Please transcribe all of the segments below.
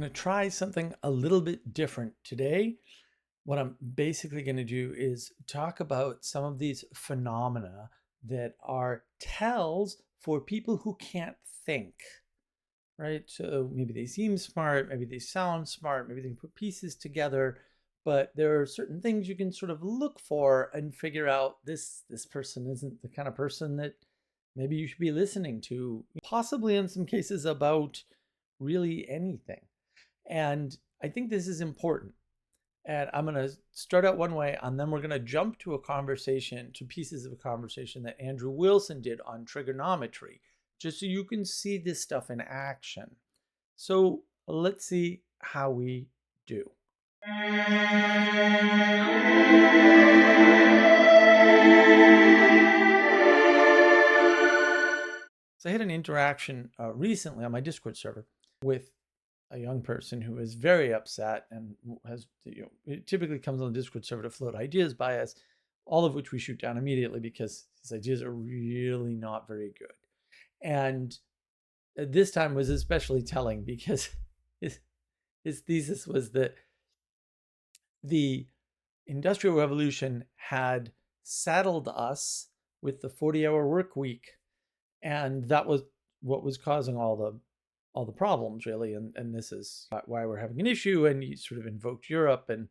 I'm going to try something a little bit different today. What I'm basically going to do is talk about some of these phenomena that are tells for people who can't think, right? So maybe they seem smart, maybe they sound smart, maybe they can put pieces together, but there are certain things you can sort of look for and figure out this person isn't the kind of person that maybe you should be listening to, possibly in some cases about really anything. And I think this is important. And I'm going to start out one way, and then we're going to jump to a conversation, to pieces of a conversation that Andrew Wilson did on trigonometry, just so you can see this stuff in action. So let's see how we do. So I had an interaction recently on my Discord server with a young person who is very upset and has, it typically comes on the Discord server to float ideas by us, all of which we shoot down immediately because his ideas are really not very good. And this time was especially telling because his thesis was that the Industrial Revolution had saddled us with the 40-hour work week, and that was what was causing all the problems, really. And this is why we're having an issue. And he sort of invoked Europe and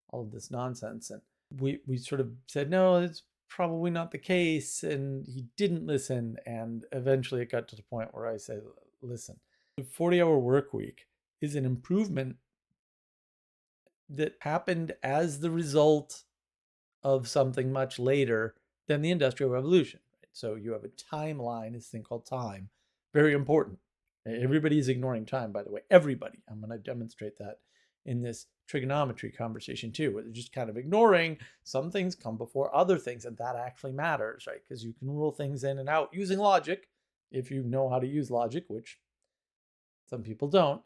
all of this nonsense. And we sort of said, no, it's probably not the case. And he didn't listen. And eventually it got to the point where I said, listen, the 40-hour work week is an improvement that happened as the result of something much later than the Industrial Revolution. Right? So you have a timeline, this thing called time, very important. Everybody is ignoring time, by the way. Everybody. I'm going to demonstrate that in this trigonometry conversation too, where they're just kind of ignoring some things come before other things, and that actually matters, right? Because you can rule things in and out using logic, if you know how to use logic, which some people don't.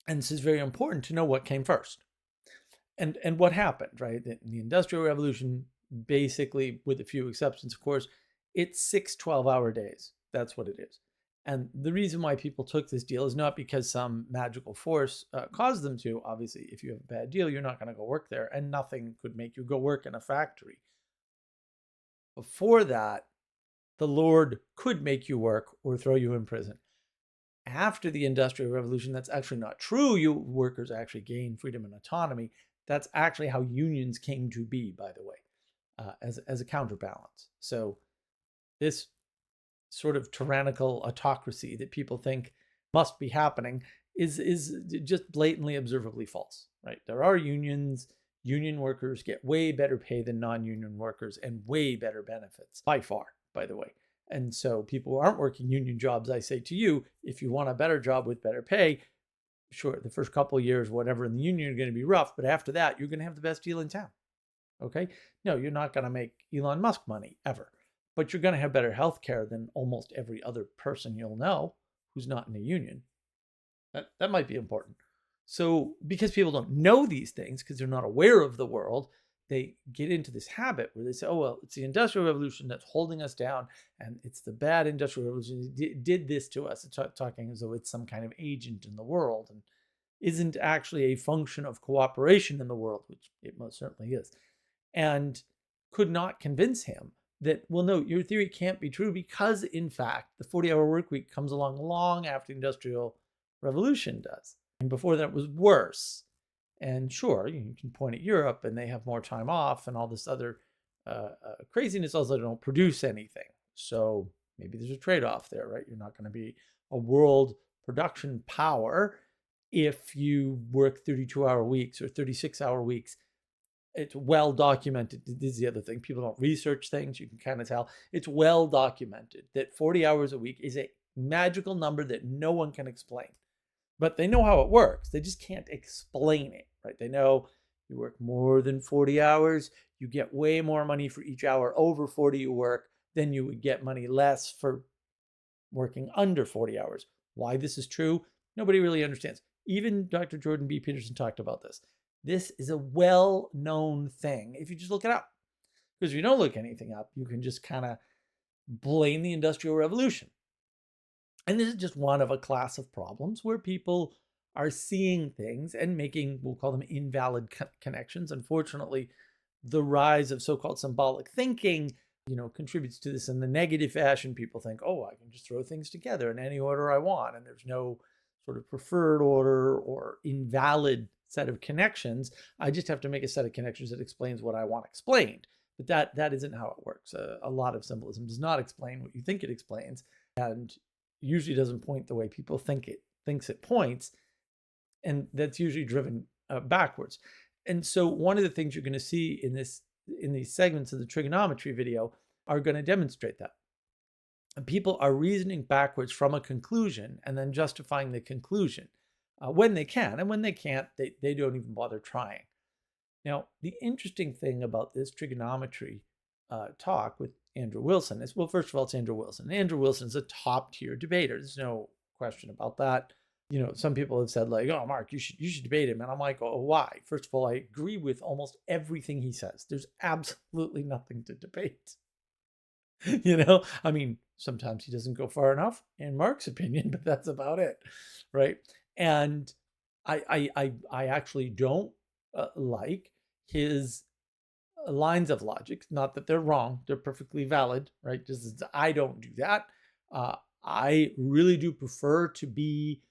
And this is very important to know what came first. And what happened, right? In the Industrial Revolution, basically, with a few exceptions, of course, it's 6 12-hour days. That's what it is. And the reason why people took this deal is not because some magical force caused them to. Obviously, if you have a bad deal, you're not going to go work there, and nothing could make you go work in a factory. Before that, the Lord could make you work or throw you in prison. After the Industrial Revolution, that's actually not true. You workers actually gain freedom and autonomy. That's actually how unions came to be, by the way, as a counterbalance. So this sort of tyrannical autocracy that people think must be happening is just blatantly observably false, right? There are unions. Union workers get way better pay than non-union workers and way better benefits, by far, by the way. And so people who aren't working union jobs, I say to you, if you want a better job with better pay, sure, the first couple of years, whatever, in the union are going to be rough, but after that, you're going to have the best deal in town. Okay? No, you're not going to make Elon Musk money ever, but you're going to have better health care than almost every other person you'll know who's not in a union. That might be important. So because people don't know these things, because they're not aware of the world, they get into this habit where they say, oh, well, it's the Industrial Revolution that's holding us down, and it's the bad Industrial Revolution that did this to us. It's talking as though it's some kind of agent in the world and isn't actually a function of cooperation in the world, which it most certainly is, and could not convince him that, well, no, your theory can't be true because, in fact, the 40-hour work week comes along long after the Industrial Revolution does. And before that, it was worse. And sure, you can point at Europe and they have more time off and all this other craziness. Also, they don't produce anything. So maybe there's a trade-off there, right? You're not going to be a world production power if you work 32-hour weeks or 36-hour weeks. It's well documented. This is the other thing. People don't research things. You can kind of tell. It's well documented that 40 hours a week is a magical number that no one can explain. But they know how it works. They just can't explain it, right? They know you work more than 40 hours, you get way more money for each hour over 40 you work than you would get money less for working under 40 hours. Why this is true, nobody really understands. Even Dr. Jordan B. Peterson talked about this. This is a well-known thing if you just look it up. Because if you don't look anything up, you can just kind of blame the Industrial Revolution. And this is just one of a class of problems where people are seeing things and making, we'll call them invalid connections. Unfortunately, the rise of so-called symbolic thinking, contributes to this in the negative fashion. People think, oh, I can just throw things together in any order I want, and there's no sort of preferred order or invalid set of connections. I just have to make a set of connections that explains what I want explained. But that isn't how it works. A lot of symbolism does not explain what you think it explains, and usually doesn't point the way people thinks it points, and that's usually driven backwards. And so one of the things you're going to see in these segments of the trigonometry video are going to demonstrate that. And people are reasoning backwards from a conclusion and then justifying the conclusion when they can, and when they can't, they don't even bother trying. Now, the interesting thing about this trigonometry talk with Andrew Wilson is, well, first of all, it's Andrew Wilson. Andrew Wilson is a top-tier debater. There's no question about that. Some people have said, like, oh, Mark, you should debate him. And I'm like, oh, why? First of all, I agree with almost everything he says. There's absolutely nothing to debate. I mean, sometimes he doesn't go far enough, in Mark's opinion, but that's about it, right? And I actually don't like his lines of logic. Not that they're wrong; they're perfectly valid, right? Just as I don't do that. I really do prefer to be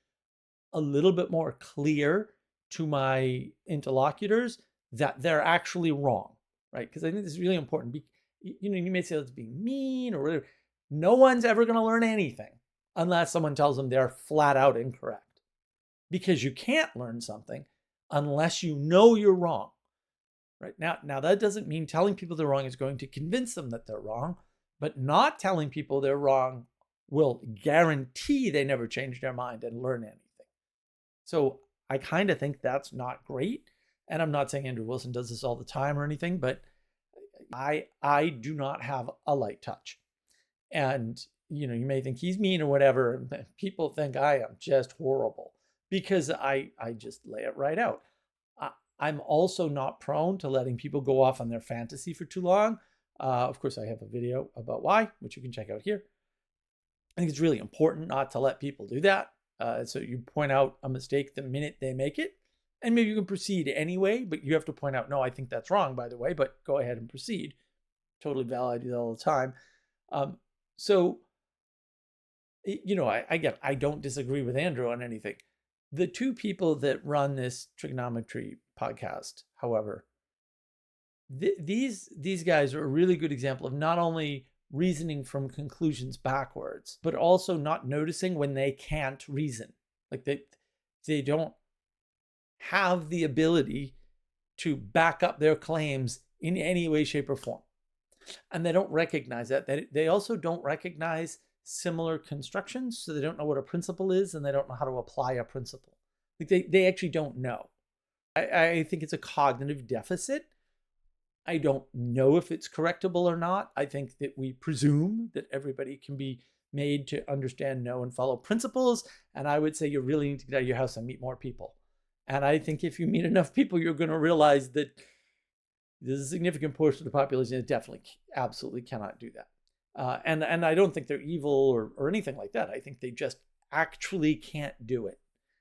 a little bit more clear to my interlocutors that they're actually wrong, right? Because I think this is really important. You may say that's being mean or whatever. No one's ever going to learn anything unless someone tells them they're flat out incorrect. Because you can't learn something unless you know you're wrong, right? Now that doesn't mean telling people they're wrong is going to convince them that they're wrong, but not telling people they're wrong will guarantee they never change their mind and learn anything. So I kind of think that's not great. And I'm not saying Andrew Wilson does this all the time or anything, but I do not have a light touch. And, you may think he's mean or whatever. And people think I am just horrible because I just lay it right out. I'm also not prone to letting people go off on their fantasy for too long. Of course, I have a video about why, which you can check out here. I think it's really important not to let people do that. So you point out a mistake the minute they make it, and maybe you can proceed anyway, but you have to point out, no, I think that's wrong, by the way, but go ahead and proceed. Totally valid, I do that all the time. I don't disagree with Andrew on anything. The two people that run this trigonometry podcast, however, these guys are a really good example of not only reasoning from conclusions backwards, but also not noticing when they can't reason. Like they don't have the ability to back up their claims in any way, shape, or form. And they don't recognize that. They also don't recognize similar constructions, so they don't know what a principle is, and they don't know how to apply a principle. Like they actually don't know. I think it's a cognitive deficit. I don't know if it's correctable or not. I think that we presume that everybody can be made to understand, know, and follow principles. And I would say you really need to get out of your house and meet more people. And I think if you meet enough people, you're going to realize that there's a significant portion of the population that definitely, absolutely cannot do that. And I don't think they're evil or anything like that. I think they just actually can't do it.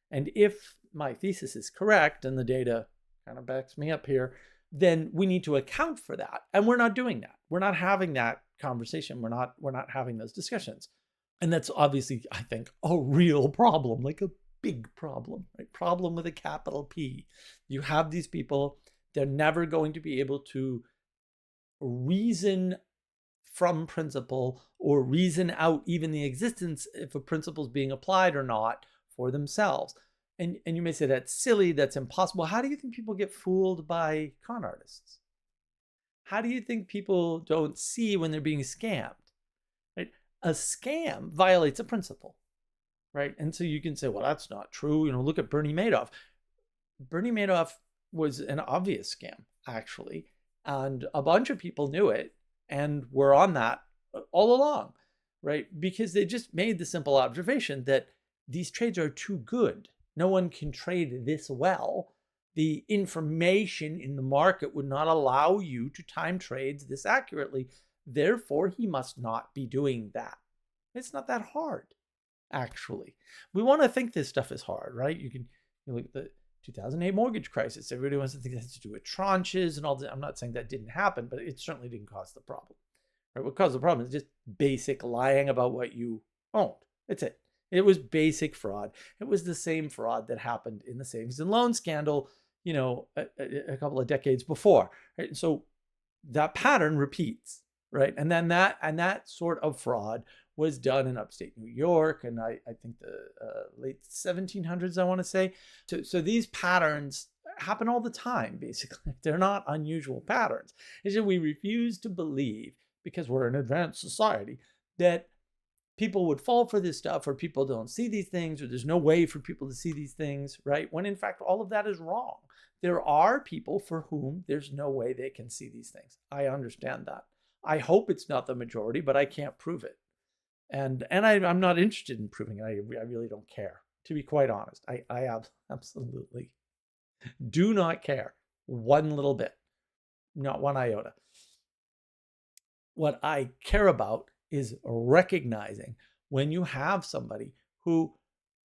And if my thesis is correct, and the data kind of backs me up here, then we need to account for that. And we're not doing that. We're not having that conversation. We're not having those discussions. And that's obviously, I think, a real problem, like a big problem, right? Problem with a capital P. You have these people, they're never going to be able to reason from principle or reason out even the existence if a principle is being applied or not for themselves. And you may say that's silly, that's impossible. How do you think people get fooled by con artists? How do you think people don't see when they're being scammed? Right? A scam violates a principle, right? And so you can say, well, that's not true. Look at Bernie Madoff. Bernie Madoff was an obvious scam, actually. And a bunch of people knew it and were on that all along, right? Because they just made the simple observation that these trades are too good. No one can trade this well. The information in the market would not allow you to time trades this accurately. Therefore, he must not be doing that. It's not that hard, actually. We want to think this stuff is hard, right? You can You look at the 2008 mortgage crisis. Everybody wants to think that has to do with tranches and all that. I'm not saying that didn't happen, but it certainly didn't cause the problem. Right? What caused the problem is just basic lying about what you owned. That's it. It was basic fraud. It was the same fraud that happened in the savings and loan scandal, a couple of decades before. Right? And so that pattern repeats, right? And then that sort of fraud was done in upstate New York, and I think the late 1700s, I want to say. So these patterns happen all the time, basically. They're not unusual patterns. It's just we refuse to believe, because we're an advanced society, that people would fall for this stuff, or people don't see these things, or there's no way for people to see these things, right? When in fact, all of that is wrong. There are people for whom there's no way they can see these things. I understand that. I hope it's not the majority, but I can't prove it. And I'm not interested in proving it. I really don't care, to be quite honest. I absolutely do not care one little bit, not one iota. What I care about is recognizing when you have somebody who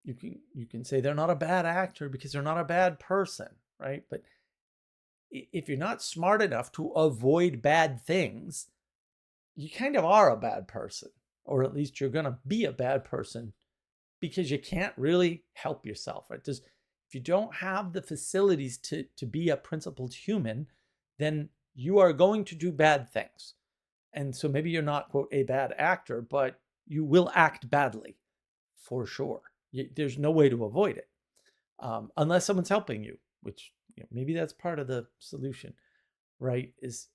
you can say they're not a bad actor because they're not a bad person, right? But if you're not smart enough to avoid bad things, you kind of are a bad person, or at least you're going to be a bad person because you can't really help yourself, right? If you don't have the facilities to be a principled human, then you are going to do bad things. And so maybe you're not, quote, a bad actor, but you will act badly for sure. There's no way to avoid it unless someone's helping you, which maybe that's part of the solution, right? Is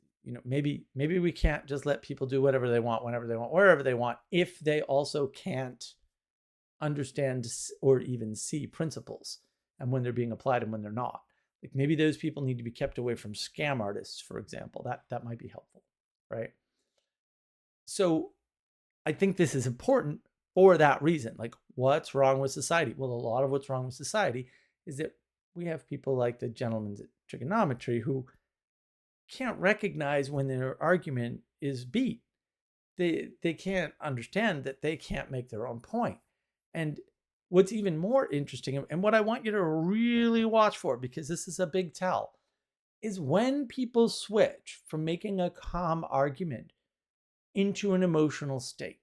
maybe we can't just let people do whatever they want, whenever they want, wherever they want, if they also can't understand or even see principles and when they're being applied and when they're not. Like maybe those people need to be kept away from scam artists, for example. That might be helpful, right? So I think this is important for that reason. Like, what's wrong with society? Well, a lot of what's wrong with society is that we have people like the gentlemen at Triggernometry who can't recognize when their argument is beat. They can't understand that they can't make their own point. And what's even more interesting, and what I want you to really watch for, because this is a big tell, is when people switch from making a calm argument into an emotional state.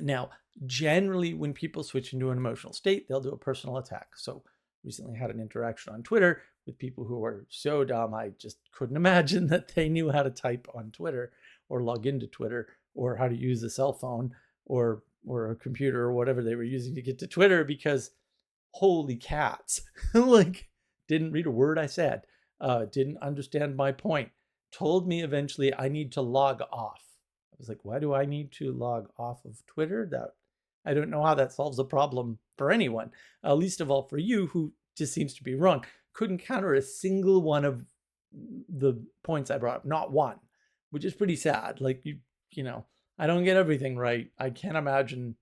Now, generally, when people switch into an emotional state, they'll do a personal attack. So recently I had an interaction on Twitter with people who were so dumb, I just couldn't imagine that they knew how to type on Twitter or log into Twitter or how to use a cell phone or a computer or whatever they were using to get to Twitter, because holy cats, like didn't read a word I said, didn't understand my point, told me eventually I need to log off. I was like, why do I need to log off of Twitter? That I don't know how that solves a problem for anyone, least of all for you, who just seems to be wrong. Couldn't counter a single one of the points I brought up, not one, which is pretty sad. Like I don't get everything right. I can't imagine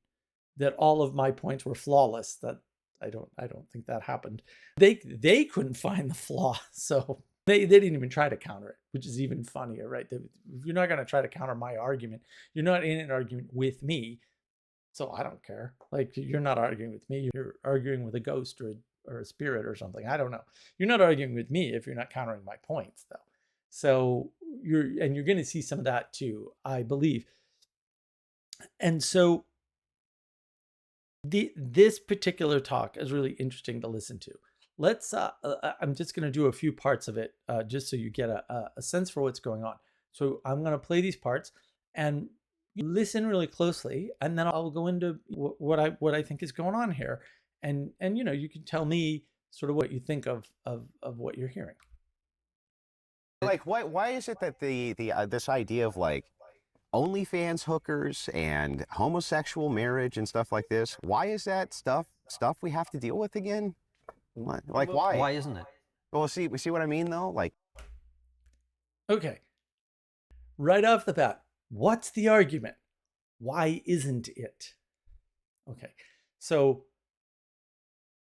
that all of my points were flawless. That I don't think that happened. They couldn't find the flaw, so they didn't even try to counter it, which is even funnier, right? If you're not going to try to counter my argument, you're not in an argument with me, so I don't care. Like, you're not arguing with me. You're arguing with a ghost or a spirit or something. I don't know. You're not arguing with me if you're not countering my points, though. So you're going to see some of that too, I believe. And so this particular talk is really interesting to listen to. Let's I'm just going to do a few parts of it just so you get a sense for what's going on. So I'm going to play these parts and you listen really closely, and then I'll go into what I think is going on here, and you can tell me sort of what you think of what you're hearing. Like, why is it that the this idea of like OnlyFans hookers and homosexual marriage and stuff like this, why is that stuff we have to deal with again? Like, why? Why isn't it? Well, see what I mean though? Like, Okay, right off the bat, what's the argument? Why isn't it? Okay, so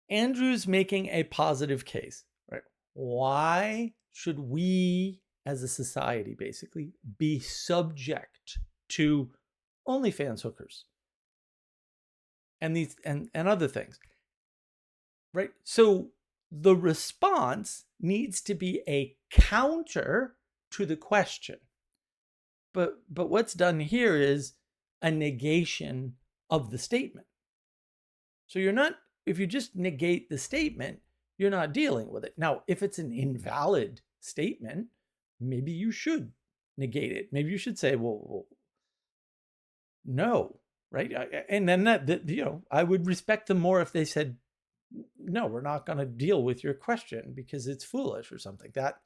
Andrew's making a positive case, right? Why should we as a society basically be subject to OnlyFans hookers and these and other things? right? So the response needs to be a counter to the question. But what's done here is a negation of the statement. So you're not, if you just negate the statement, you're not dealing with it. Now, if it's an invalid statement, maybe you should negate it. Maybe you should say, well no, right? And then I would respect them more if they said, no, we're not going to deal with your question because it's foolish or something. That,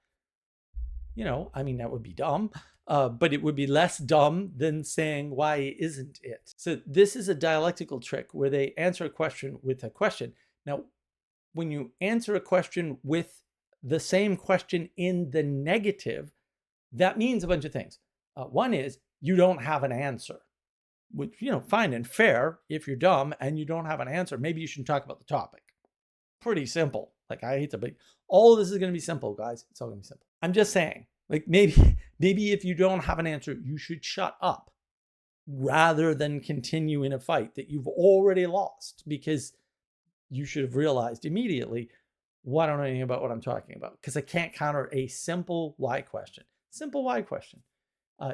that would be dumb, but it would be less dumb than saying, why isn't it? So this is a dialectical trick where they answer a question with a question. Now, when you answer a question with the same question in the negative, that means a bunch of things. One is you don't have an answer, which, fine and fair. If you're dumb and you don't have an answer, maybe you shouldn't talk about the topic. Pretty simple. Like, I hate to be, all of this is going to be simple, guys. It's all going to be simple. I'm just saying, like, maybe if you don't have an answer, you should shut up rather than continue in a fight that you've already lost, because you should have realized immediately, well, I don't know anything about what I'm talking about, because I can't counter a simple why question. Simple why question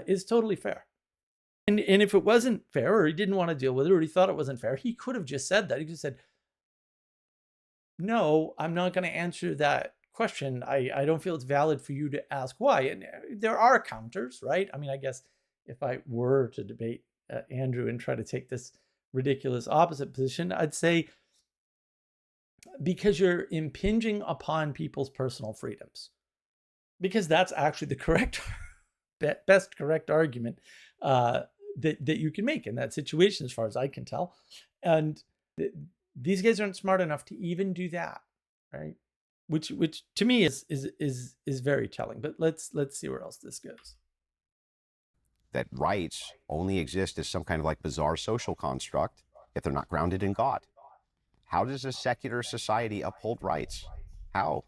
is totally fair. And if it wasn't fair, or he didn't want to deal with it, or he thought it wasn't fair, he could have just said that. He could have said, no, I'm not going to answer that question. I don't feel it's valid for you to ask why. And there are counters, right? I mean, I guess if I were to debate Andrew and try to take this ridiculous opposite position, I'd say, because you're impinging upon people's personal freedoms, because that's actually the correct, best correct argument that you can make in that situation, as far as I can tell. And these guys aren't smart enough to even do that, right? Which to me is very telling. But let's see where else this goes. That rights only exist as some kind of like bizarre social construct if they're not grounded in God. How does a secular society uphold rights? How?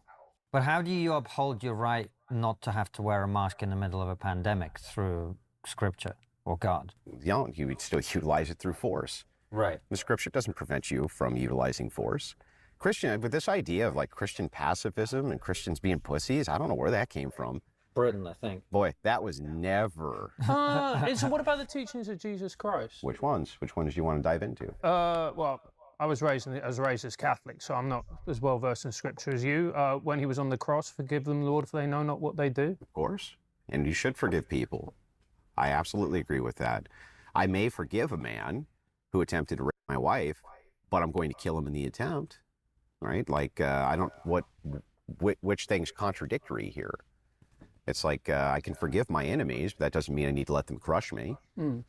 But how do you uphold your right not to have to wear a mask in the middle of a pandemic through scripture or God? You would still utilize it through force. Right. The scripture doesn't prevent you from utilizing force. With this idea of like Christian pacifism and Christians being pussies, I don't know where that came from. Britain, I think. Boy, that was never. So what about the teachings of Jesus Christ? Which ones? Which ones do you want to dive into? Well, I was raised as Catholic, so I'm not as well versed in Scripture as you. When he was on the cross, forgive them, Lord, for they know not what they do. Of course, and you should forgive people. I absolutely agree with that. I may forgive a man who attempted to rape my wife, but I'm going to kill him in the attempt, right? Like, which thing's contradictory here? It's like, I can forgive my enemies, but that doesn't mean I need to let them crush me.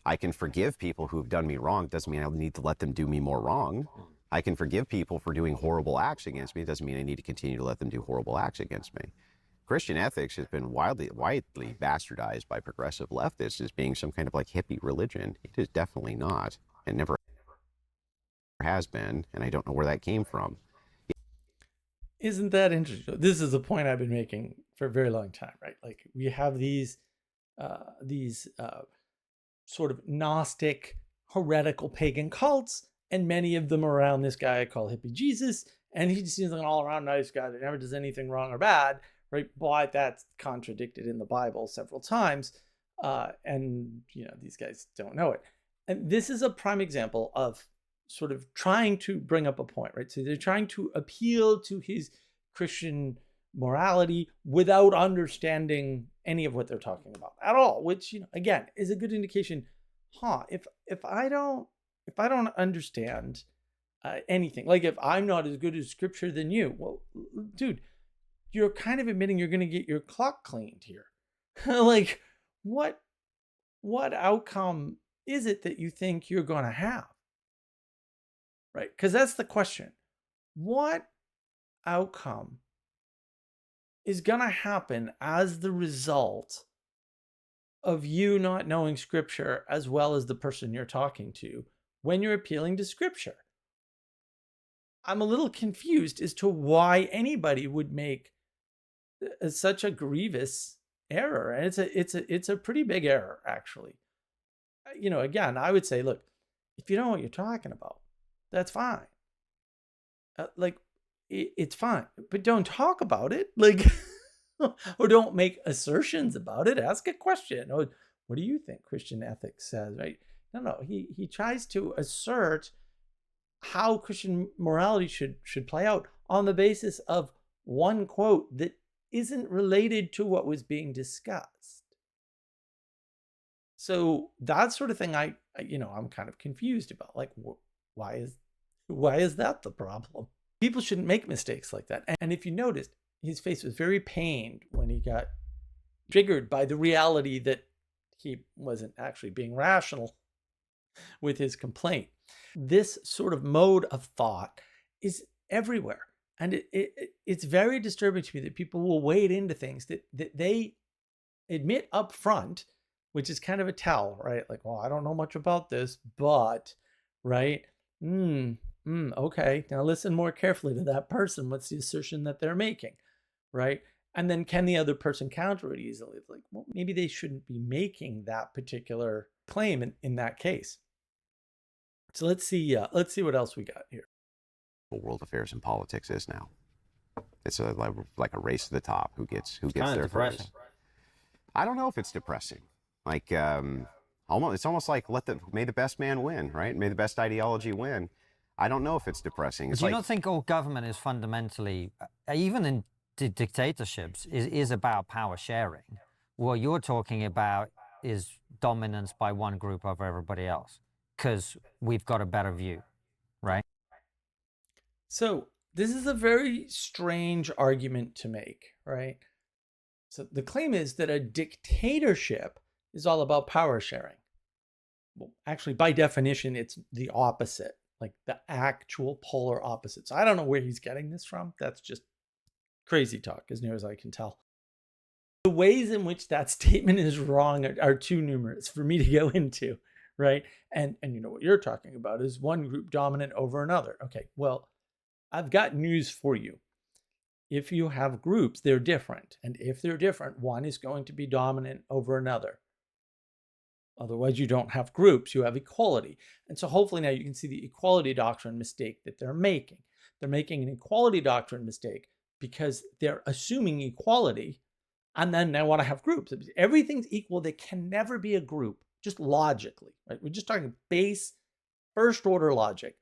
I can forgive people who've done me wrong, doesn't mean I need to let them do me more wrong. I can forgive people for doing horrible acts against me, it doesn't mean I need to continue to let them do horrible acts against me. Christian ethics has been widely bastardized by progressive leftists as being some kind of like hippie religion. It is definitely not, and never has been, and I don't know where that came from. Isn't that interesting? This is a point I've been making for a very long time, right? Like, we have these sort of Gnostic, heretical pagan cults, and many of them are around this guy I call Hippie Jesus, and he just seems like an all-around nice guy that never does anything wrong or bad, right? But that's contradicted in the Bible several times, and these guys don't know it. And this is a prime example of sort of trying to bring up a point, right? So they're trying to appeal to his Christian morality without understanding any of what they're talking about at all, which, again, is a good indication. If I don't understand anything, like if I'm not as good at scripture than you, well, dude, you're kind of admitting you're going to get your clock cleaned here. Like, what outcome is it that you think you're going to have? Right? Because that's the question. What outcome is going to happen as the result of you not knowing scripture as well as the person you're talking to when you're appealing to scripture? I'm a little confused as to why anybody would make such a grievous error. And it's a pretty big error, actually. Again, I would say, look, if you know what you're talking about, that's fine. Like, it's fine, but don't talk about it. Like, or don't make assertions about it. Ask a question. Or what do you think Christian ethics says, right? No. He tries to assert how Christian morality should play out on the basis of one quote that isn't related to what was being discussed. So that sort of thing, I'm kind of confused about. Like, why is that the problem? People shouldn't make mistakes like that. And if you noticed, his face was very pained when he got triggered by the reality that he wasn't actually being rational with his complaint. This sort of mode of thought is everywhere. And it's very disturbing to me that people will wade into things that they admit up front, which is kind of a tell, right? Like, well, I don't know much about this, but, right? Okay. Now listen more carefully to that person. What's the assertion that they're making, right? And then can the other person counter it easily? It's like, well, maybe they shouldn't be making that particular claim in that case. So let's see what else we got here. World affairs and politics is now. It's like a race to the top. Who gets there depressing. first? I don't know if it's depressing. Like it's almost like may the best man win, right? May the best ideology win. I don't know if it's depressing. It's Do you not think all government is fundamentally, even in dictatorships, is about power sharing? What you're talking about is dominance by one group over everybody else because we've got a better view, right? So this is a very strange argument to make, right? So the claim is that a dictatorship is all about power sharing. Well, actually, by definition, it's the opposite, like the actual polar opposite. So I don't know where he's getting this from. That's just crazy talk, as near as I can tell. The ways in which that statement is wrong are too numerous for me to go into, right? And what you're talking about is one group dominant over another. Okay, well, I've got news for you. If you have groups, they're different. And if they're different, one is going to be dominant over another. Otherwise, you don't have groups, you have equality. And so hopefully now you can see the equality doctrine mistake that they're making. They're making an equality doctrine mistake because they're assuming equality and then they want to have groups. Everything's equal. There can never be a group, just logically, right? We're just talking base first order logic.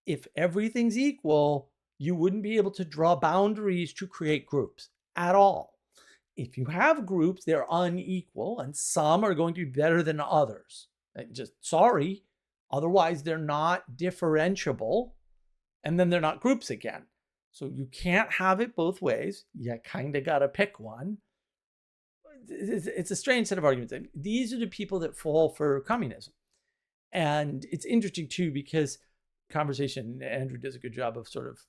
If everything's equal, you wouldn't be able to draw boundaries to create groups at all. If you have groups, they're unequal and some are going to be better than others. Just sorry. Otherwise, they're not differentiable and then they're not groups again. So you can't have it both ways. You kind of got to pick one. It's a strange set of arguments. These are the people that fall for communism. And it's interesting too, because conversation, Andrew does a good job of sort of,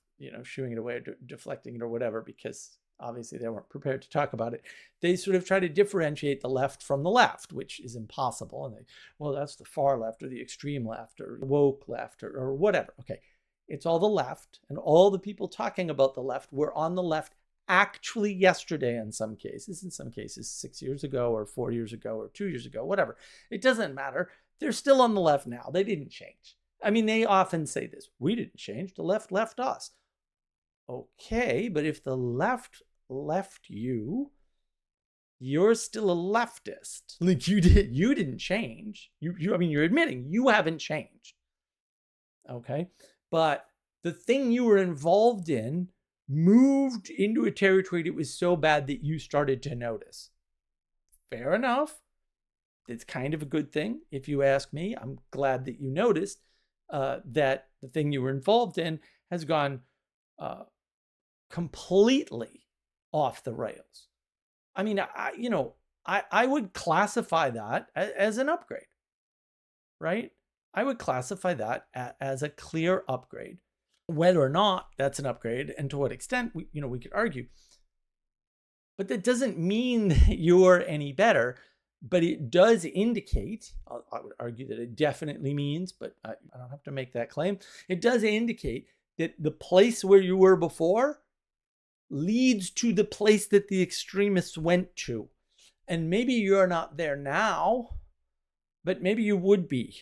shooing it away or deflecting it or whatever, because obviously they weren't prepared to talk about it. They sort of try to differentiate the left from the left, which is impossible. And well, that's the far left or the extreme left or woke left or whatever. Okay, it's all the left, and all the people talking about the left were on the left actually yesterday in some cases 6 years ago or 4 years ago or 2 years ago, whatever. It doesn't matter. They're still on the left now. They didn't change. I mean, they often say this: we didn't change, the left left us. Okay, but if the left left you, you're still a leftist. Like you didn't change. You're admitting you haven't changed. Okay, but the thing you were involved in moved into a territory that was so bad that you started to notice. Fair enough. It's kind of a good thing. If you ask me, I'm glad that you noticed that the thing you were involved in has gone completely off the rails. I mean, I would classify that as an upgrade, right? I would classify that as a clear upgrade. Whether or not that's an upgrade and to what extent, we could argue. But that doesn't mean that you're any better. But it does indicate, I would argue that it definitely means, but I don't have to make that claim. It does indicate that the place where you were before leads to the place that the extremists went to. And maybe you're not there now, but maybe you would be,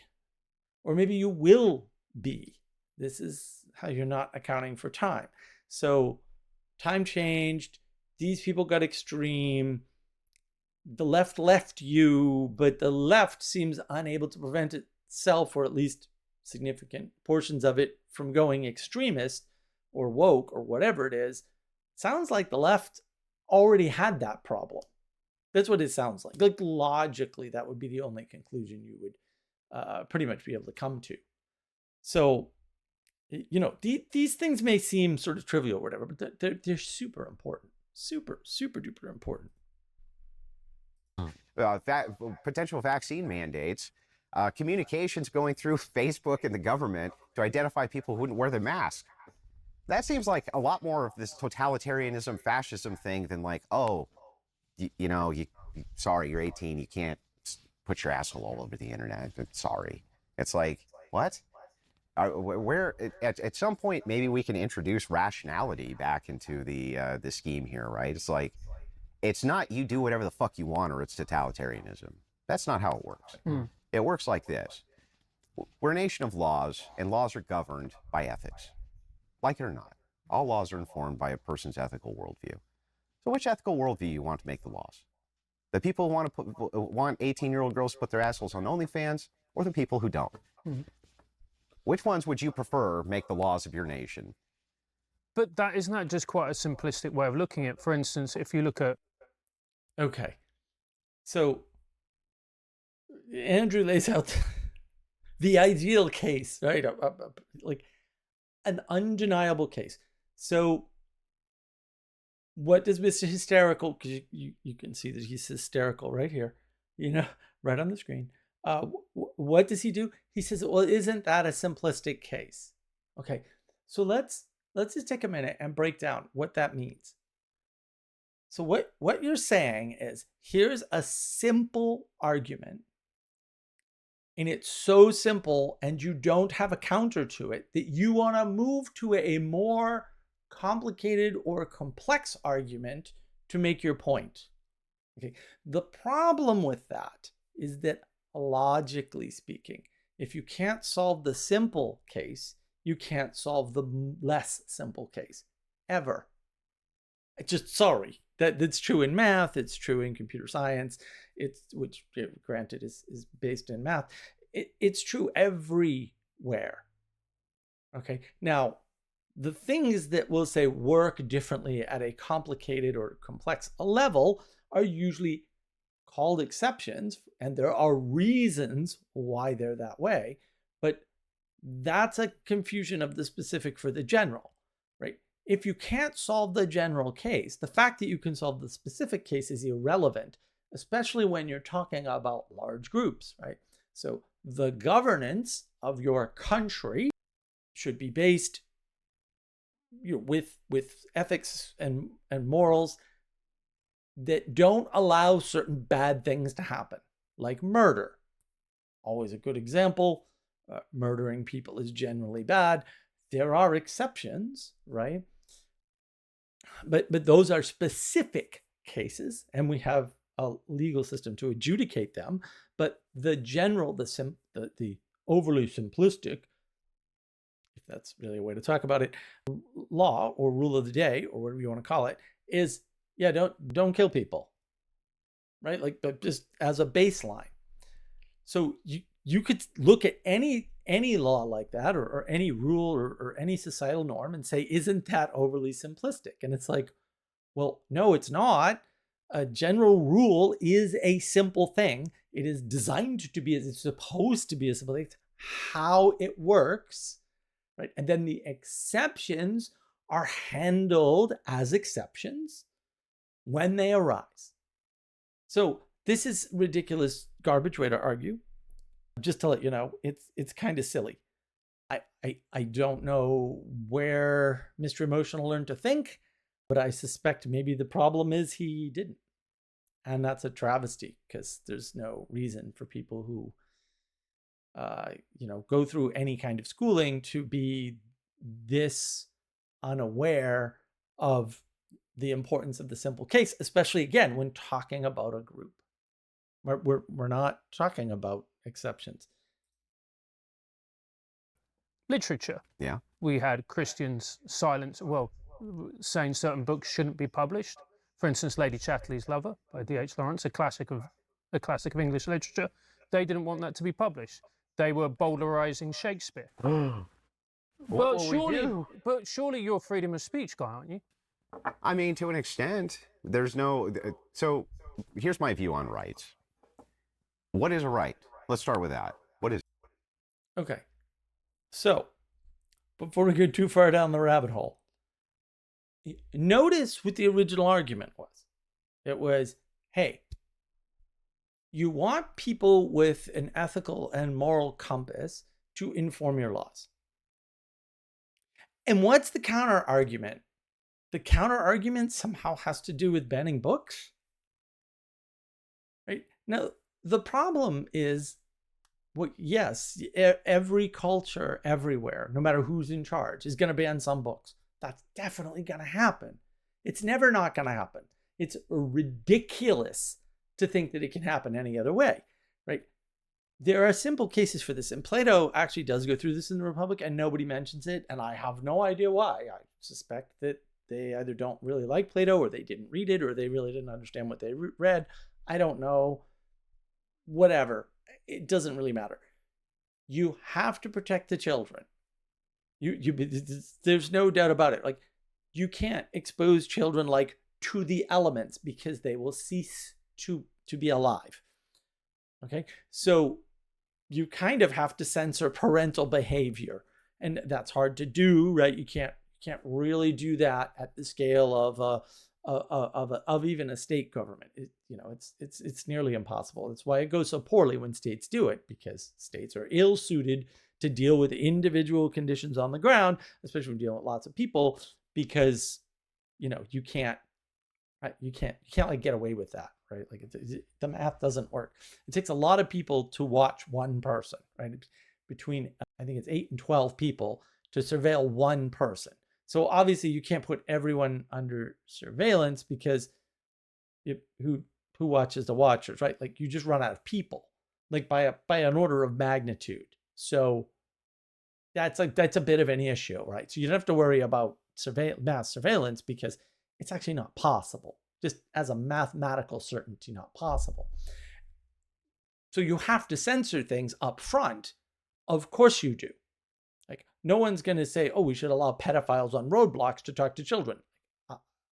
or maybe you will be. This is how you're not accounting for time. So time changed. These people got extreme. The left left you, but the left seems unable to prevent itself, or at least significant portions of it, from going extremist or woke or whatever it is. Sounds like the left already had that problem. That's what it sounds like. Like logically, that would be the only conclusion you would pretty much be able to come to. So, you know, these things may seem sort of trivial or whatever, but they're super important. Super, super duper important. Potential vaccine mandates, communications going through Facebook and the government to identify people who wouldn't wear their mask. That seems like a lot more of this totalitarianism, fascism thing than like, oh, sorry, you're 18, you can't put your asshole all over the internet. Sorry. It's like, what? At some point, maybe we can introduce rationality back into the scheme here, right? It's like, it's not you do whatever the fuck you want or it's totalitarianism. That's not how it works. It works like this. We're a nation of laws, and laws are governed by ethics. Like it or not, all laws are informed by a person's ethical worldview. So which ethical worldview you want to make the laws? The people who want 18-year-old girls to put their assholes on OnlyFans, or the people who don't? Which ones would you prefer make the laws of your nation? But isn't that just quite a simplistic way of looking at it? For instance, if you look at... Okay. So Andrew lays out the ideal case, right? Like an undeniable case. So what does Mr. Hysterical, because you can see that he's hysterical right here, you know, right on the screen. What does he do? He says, well, isn't that a simplistic case? Okay, so let's just take a minute and break down what that means. So what you're saying is, here's a simple argument, and it's so simple, and you don't have a counter to it, that you want to move to a more complicated or complex argument to make your point. Okay. The problem with that is that, logically speaking, if you can't solve the simple case, you can't solve the less simple case ever. Sorry, that's true in math. It's true in computer science. Which granted is based in math. It's true everywhere. Okay. Now, the things that we'll say work differently at a complicated or complex level are usually called exceptions, and there are reasons why they're that way, but that's a confusion of the specific for the general, right? If you can't solve the general case, the fact that you can solve the specific case is irrelevant, especially when you're talking about large groups, right? So the governance of your country should be based with ethics and morals that don't allow certain bad things to happen, like murder. Always a good example. Murdering people is generally bad. There are exceptions, right? But those are specific cases, and we have a legal system to adjudicate them. But the general, the overly simplistic, if that's really a way to talk about it, law or rule of the day, or whatever you want to call it, is, yeah, don't kill people, right? Like, but just as a baseline. So you could look at any law like that, or any rule or any societal norm, and say, isn't that overly simplistic? And it's like, well, no, it's not. A general rule is a simple thing. It is designed to be, it's supposed to be a simple thing. It's how it works, right? And then the exceptions are handled as exceptions when they arise. So this is ridiculous garbage way to argue. Just to let you know, it's kind of silly. I don't know where Mr. Emotional learned to think, but I suspect maybe the problem is he didn't. And that's a travesty, because there's no reason for people who go through any kind of schooling to be this unaware of the importance of the simple case, especially, again, when talking about a group. We're not talking about exceptions. Literature. Yeah. We had Christians silence, well, saying certain books shouldn't be published. For instance, Lady Chatterley's Lover by D.H. Lawrence, a classic of English literature. They didn't want that to be published. They were bowdlerizing Shakespeare. What will we do? But surely you're a freedom of speech guy, aren't you? I mean, to an extent, there's no. So here's my view on rights. What is a right? Let's start with that. What is? Okay. So, before we go too far down the rabbit hole, notice what the original argument was. It was, hey, you want people with an ethical and moral compass to inform your laws. And what's the counter argument? The counter argument somehow has to do with banning books. Right? Now, the problem is, well, yes, every culture everywhere, no matter who's in charge, is going to ban some books. That's definitely going to happen. It's never not going to happen. It's ridiculous to think that it can happen any other way, right? There are simple cases for this, and Plato actually does go through this in the Republic, and nobody mentions it, and I have no idea why. I suspect that they either don't really like Plato, or they didn't read it, or they really didn't understand what they read. I don't know. Whatever. It doesn't really matter. You have to protect the children. There's no doubt about it. Like, you can't expose children like to the elements because they will cease to be alive. Okay, so you kind of have to censor parental behavior, and that's hard to do, right? You can't really do that at the scale of even a state government. It's nearly impossible. That's why it goes so poorly when states do it, because states are ill-suited to deal with individual conditions on the ground, especially when dealing with lots of people, because you can't like get away with that, right? Like the math doesn't work. It takes a lot of people to watch one person, right? Between I think it's 8 and 12 people to surveil one person. So obviously you can't put everyone under surveillance, because who watches the watchers, right? Like, you just run out of people, like by an order of magnitude. So that's a bit of an issue, right? So you don't have to worry about mass surveillance, because it's actually not possible. Just as a mathematical certainty, not possible. So you have to censor things up front. Of course you do. Like, no one's going to say, oh, we should allow pedophiles on roadblocks to talk to children.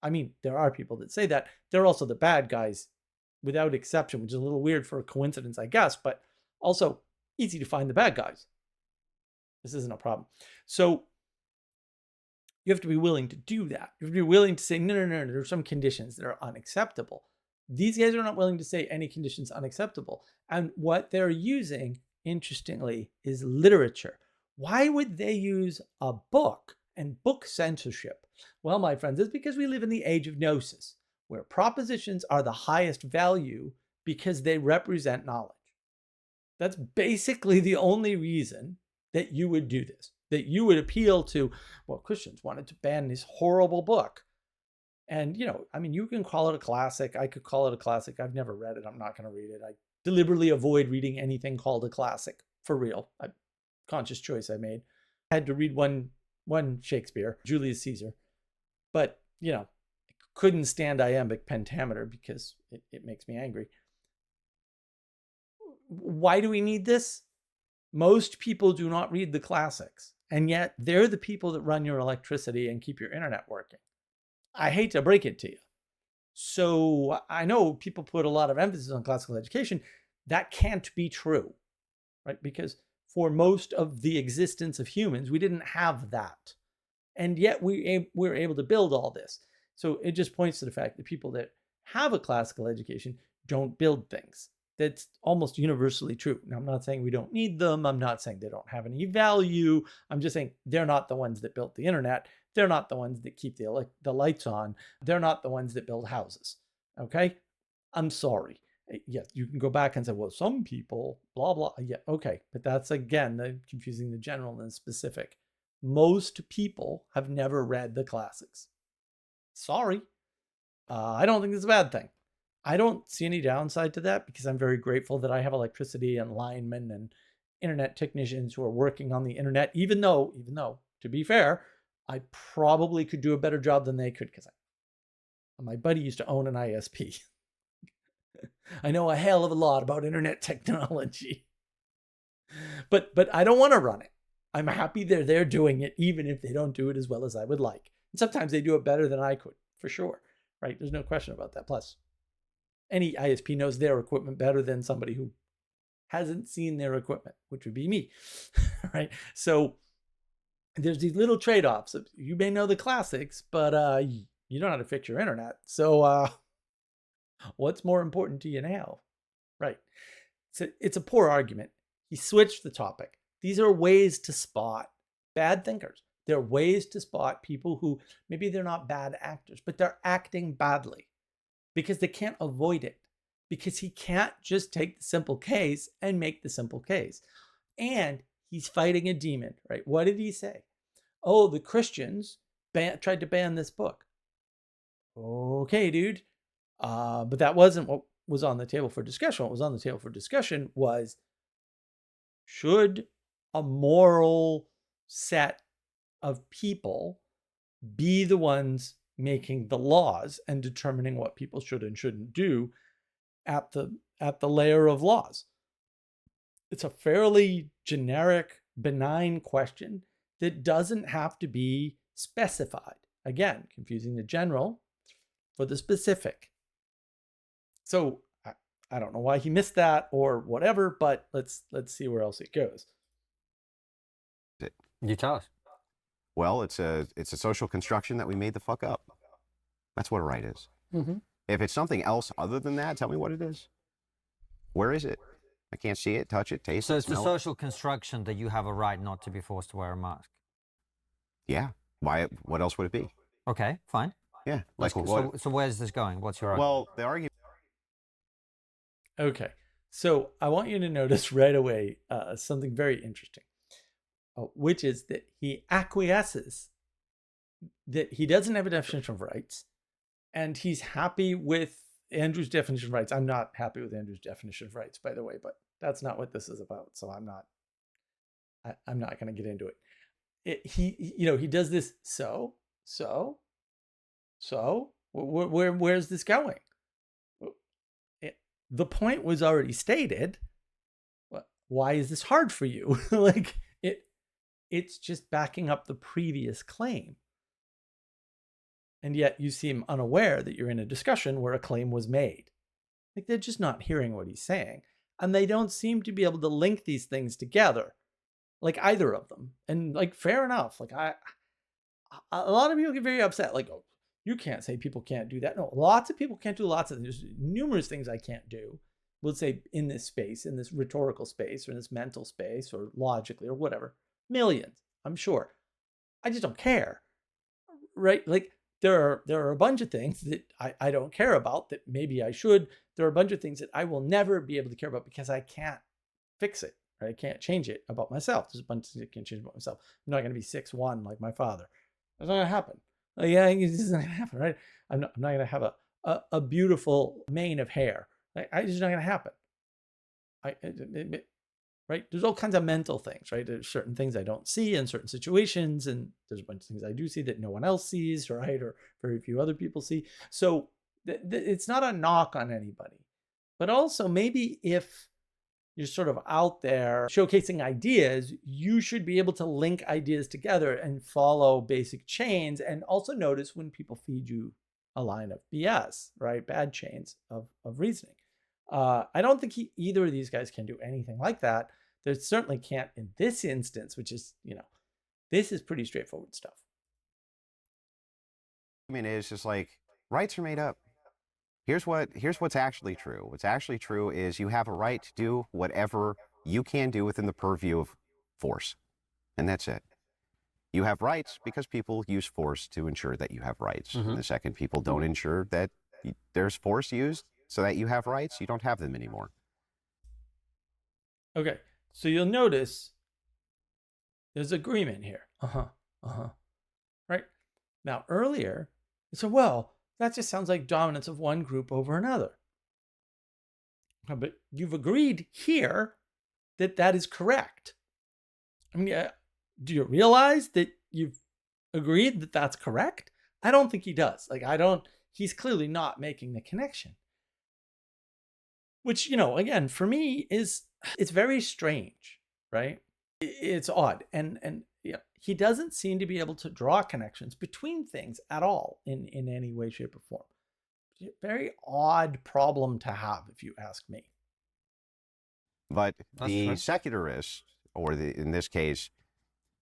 I mean, there are people that say that. They're also the bad guys, without exception, which is a little weird for a coincidence, I guess, but also easy to find the bad guys. This isn't a problem. So you have to be willing to do that. You have to be willing to say, no, there are some conditions that are unacceptable. These guys are not willing to say any conditions unacceptable. And what they're using, interestingly, is literature. Why would they use a book and book censorship? Well, my friends, it's because we live in the age of gnosis, where propositions are the highest value because they represent knowledge. That's basically the only reason that you would do this, that you would appeal to, well, Christians wanted to ban this horrible book. And, I mean, you can call it a classic. I could call it a classic. I've never read it. I'm not going to read it. I deliberately avoid reading anything called a classic, for real. Conscious choice I made. I had to read one Shakespeare, Julius Caesar, but couldn't stand iambic pentameter because it makes me angry. Why do we need this? Most people do not read the classics, and yet they're the people that run your electricity and keep your internet working. I hate to break it to you. So I know people put a lot of emphasis on classical education. That can't be true, right? Because for most of the existence of humans, we didn't have that. And yet we're able to build all this. So it just points to the fact that people that have a classical education don't build things. That's almost universally true. Now, I'm not saying we don't need them. I'm not saying they don't have any value. I'm just saying they're not the ones that built the internet. They're not the ones that keep the lights on. They're not the ones that build houses. Okay? I'm sorry. Yes, you can go back and say, well, some people, blah, blah. Yeah, okay. But that's, again, confusing the general and the specific. Most people have never read the classics. Sorry. I don't think it's a bad thing. I don't see any downside to that, because I'm very grateful that I have electricity and linemen and internet technicians who are working on the internet, even though, to be fair, I probably could do a better job than they could because my buddy used to own an ISP. I know a hell of a lot about internet technology. But I don't want to run it. I'm happy they're there doing it, even if they don't do it as well as I would like. And sometimes they do it better than I could, for sure. Right? There's no question about that. Plus, any ISP knows their equipment better than somebody who hasn't seen their equipment, which would be me. Right? So there's these little trade-offs. You may know the classics, but you don't know how to fix your internet. So what's more important to you now? Right. So it's a poor argument. He switched the topic. These are ways to spot bad thinkers. They're ways to spot people who maybe they're not bad actors, but they're acting badly because they can't avoid it, because he can't just take the simple case and make the simple case. And he's fighting a demon, right? What did he say? Oh, the Christians tried to ban this book. Okay, dude. But that wasn't what was on the table for discussion. What was on the table for discussion was, should a moral set of people be the ones making the laws and determining what people should and shouldn't do at the layer of laws? It's a fairly generic, benign question that doesn't have to be specified. Again, confusing the general for the specific. So I don't know why he missed that or whatever, but let's see where else it goes. You tell us. Well, it's a social construction that we made the fuck up. That's what a right is. Mm-hmm. If it's something else other than that, tell me what it is. Where is it? I can't see it, touch it, taste So it, it's the smell it. social construction that you have a right not to be forced to wear a mask. Yeah. Why? What else would it be? Okay, fine. Yeah. Like So, what? so where's this going? What's your argument? Well, the argument. Okay, so I want you to notice right away something very interesting, which is that he acquiesces that he doesn't have a definition of rights, and he's happy with Andrew's definition of rights. I'm not happy with Andrew's definition of rights, by the way, but that's not what this is about. So I'm not going to get into it. He does this. So where's this going? The point was already stated. Why is this hard for you? It's just backing up the previous claim. And yet you seem unaware that you're in a discussion where a claim was made. They're just not hearing what he's saying. And they don't seem to be able to link these things together, either of them. And fair enough. A lot of people get very upset. Oh, you can't say people can't do that. No, lots of people can't do lots of things. There's numerous things I can't do. We'll say in this space, in this rhetorical space, or in this mental space, or logically, or whatever. Millions, I'm sure. I just don't care, right? There are a bunch of things that I don't care about that maybe I should. There are a bunch of things that I will never be able to care about because I can't fix it, right? I can't change it about myself. There's a bunch of things I can't change about myself. I'm not going to be 6'1" like my father. That's not going to happen. It's just not going to happen, right? I'm not going to have a beautiful mane of hair. It's just not going to happen. Right? There's all kinds of mental things, right? There's certain things I don't see in certain situations, and there's a bunch of things I do see that no one else sees, right? Or very few other people see. So it's not a knock on anybody. But also maybe if you're sort of out there showcasing ideas, you should be able to link ideas together and follow basic chains, and also notice when people feed you a line of BS, right? Bad chains of reasoning. I don't think either of these guys can do anything like that. They certainly can't in this instance, which is, this is pretty straightforward stuff. I mean, it's just rights are made up. Here's what's actually true. What's actually true is you have a right to do whatever you can do within the purview of force. And that's it. You have rights because people use force to ensure that you have rights. Mm-hmm. And the second people don't ensure that there's force used so that you have rights, you don't have them anymore. Okay, so you'll notice there's agreement here. Right? Now, earlier, you said, well, that just sounds like dominance of one group over another. But you've agreed here that that is correct. I mean, do you realize that you've agreed that that's correct? I don't think he does. Like, he's clearly not making the connection. Which, again, for me it's very strange, right? It's odd. And he doesn't seem to be able to draw connections between things at all in any way, shape, or form. Very odd problem to have, if you ask me. But That's the true. secularist, or in this case,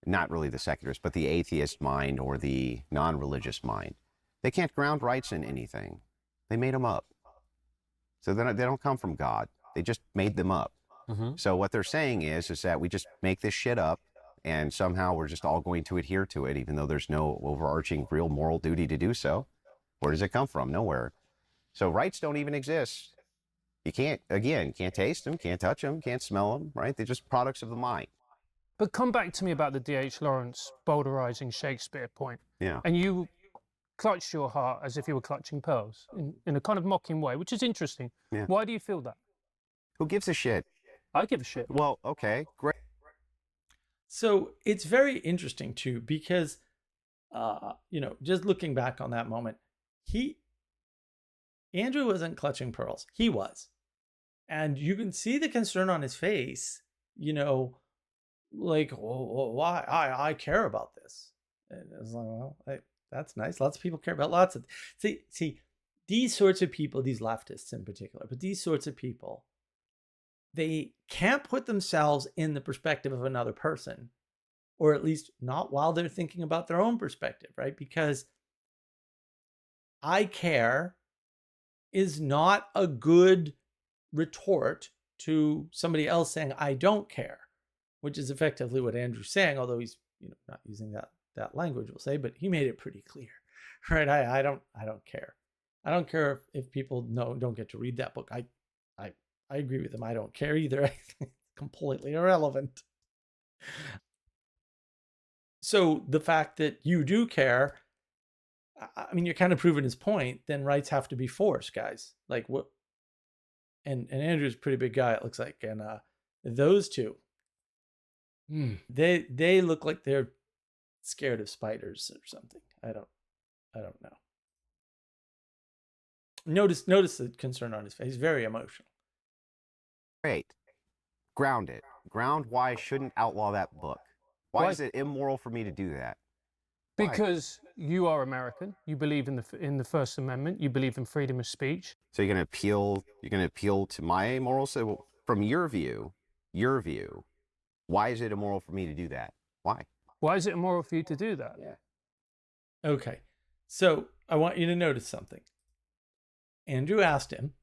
not really the secularist, but the atheist mind or the non-religious mind, they can't ground rights in anything. They made them up. So they don't come from God. They just made them up. Mm-hmm. So what they're saying is that we just make this shit up, and somehow we're just all going to adhere to it, even though there's no overarching real moral duty to do so. Where does it come from? Nowhere. So rights don't even exist. You can't taste them, can't touch them, can't smell them, right? They're just products of the mind. But come back to me about the D.H. Lawrence bowdlerizing Shakespeare point. Yeah. And you clutched your heart as if you were clutching pearls in a kind of mocking way, which is interesting. Yeah. Why do you feel that? Who gives a shit? I give a shit. Well, okay, great. So it's very interesting too, because, just looking back on that moment, Andrew wasn't clutching pearls. He was. And you can see the concern on his face, like, well, why? I care about this. And it's like, well, that's nice. Lots of people care about lots of. See, these sorts of people, these leftists in particular, but these sorts of people, they can't put themselves in the perspective of another person, or at least not while they're thinking about their own perspective, right? Because I care is not a good retort to somebody else saying I don't care, which is effectively what Andrew's saying, although he's not using that language, we'll say, but he made it pretty clear, right? I don't care. I don't care if people don't get to read that book. I agree with him. I don't care either. I think it's completely irrelevant. So the fact that you do care, I mean, you're kind of proving his point. Then rights have to be forced, guys. Like what? And Andrew's a pretty big guy, it looks like, and those two, they look like they're scared of spiders or something. I don't know. Notice the concern on his face. He's very emotional. Great. Ground it. Ground why I shouldn't outlaw that book. Why is it immoral for me to do that? Why? Because you are American. You believe in the First Amendment. You believe in freedom of speech. So you're going to appeal to my morals? So from your view, why is it immoral for me to do that? Why? Why is it immoral for you to do that? Yeah. Okay. So I want you to notice something. Andrew asked him,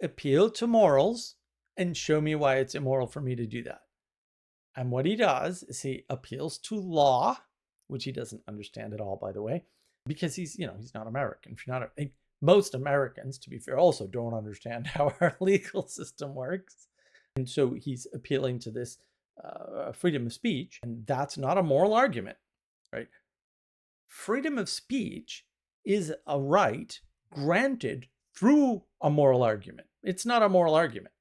appeal to morals and show me why it's immoral for me to do that. And what he does is he appeals to law, which he doesn't understand at all, by the way, because he's not American. If you're not most Americans, to be fair, also don't understand how our legal system works. And so he's appealing to this freedom of speech, and that's not a moral argument, right? Freedom of speech is a right granted through a moral argument. It's not a moral argument.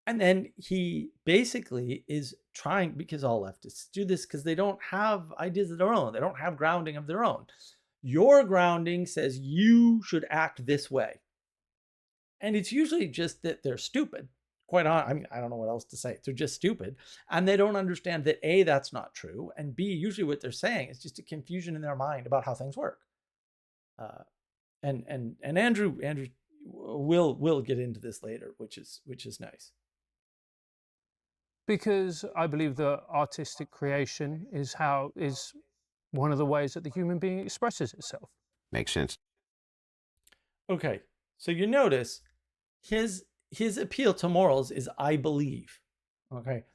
And then he basically is trying, because all leftists do this because they don't have ideas of their own. They don't have grounding of their own. Your grounding says you should act this way. And it's usually just that they're stupid. Quite honest, I mean, I don't know what else to say. They're just stupid. And they don't understand that A, that's not true. And B, usually what they're saying is just a confusion in their mind about how things work. And Andrew will get into this later, which is nice. Because I believe that artistic creation is one of the ways that the human being expresses itself. Makes sense. Okay, so you notice his appeal to morals is I believe. Okay.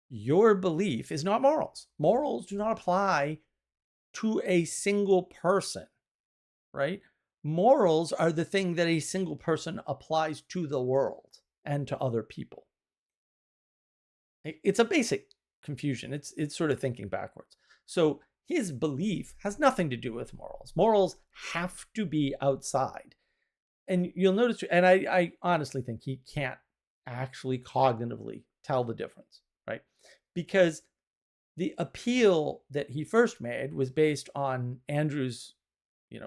Your belief is not morals. Morals do not apply to a single person, right? Morals are the thing that a single person applies to the world and to other people. It's a basic confusion. It's sort of thinking backwards. So his belief has nothing to do with morals. Morals have to be outside. And you'll notice, and I honestly think he can't actually cognitively tell the difference, right? Because the appeal that he first made was based on Andrew's,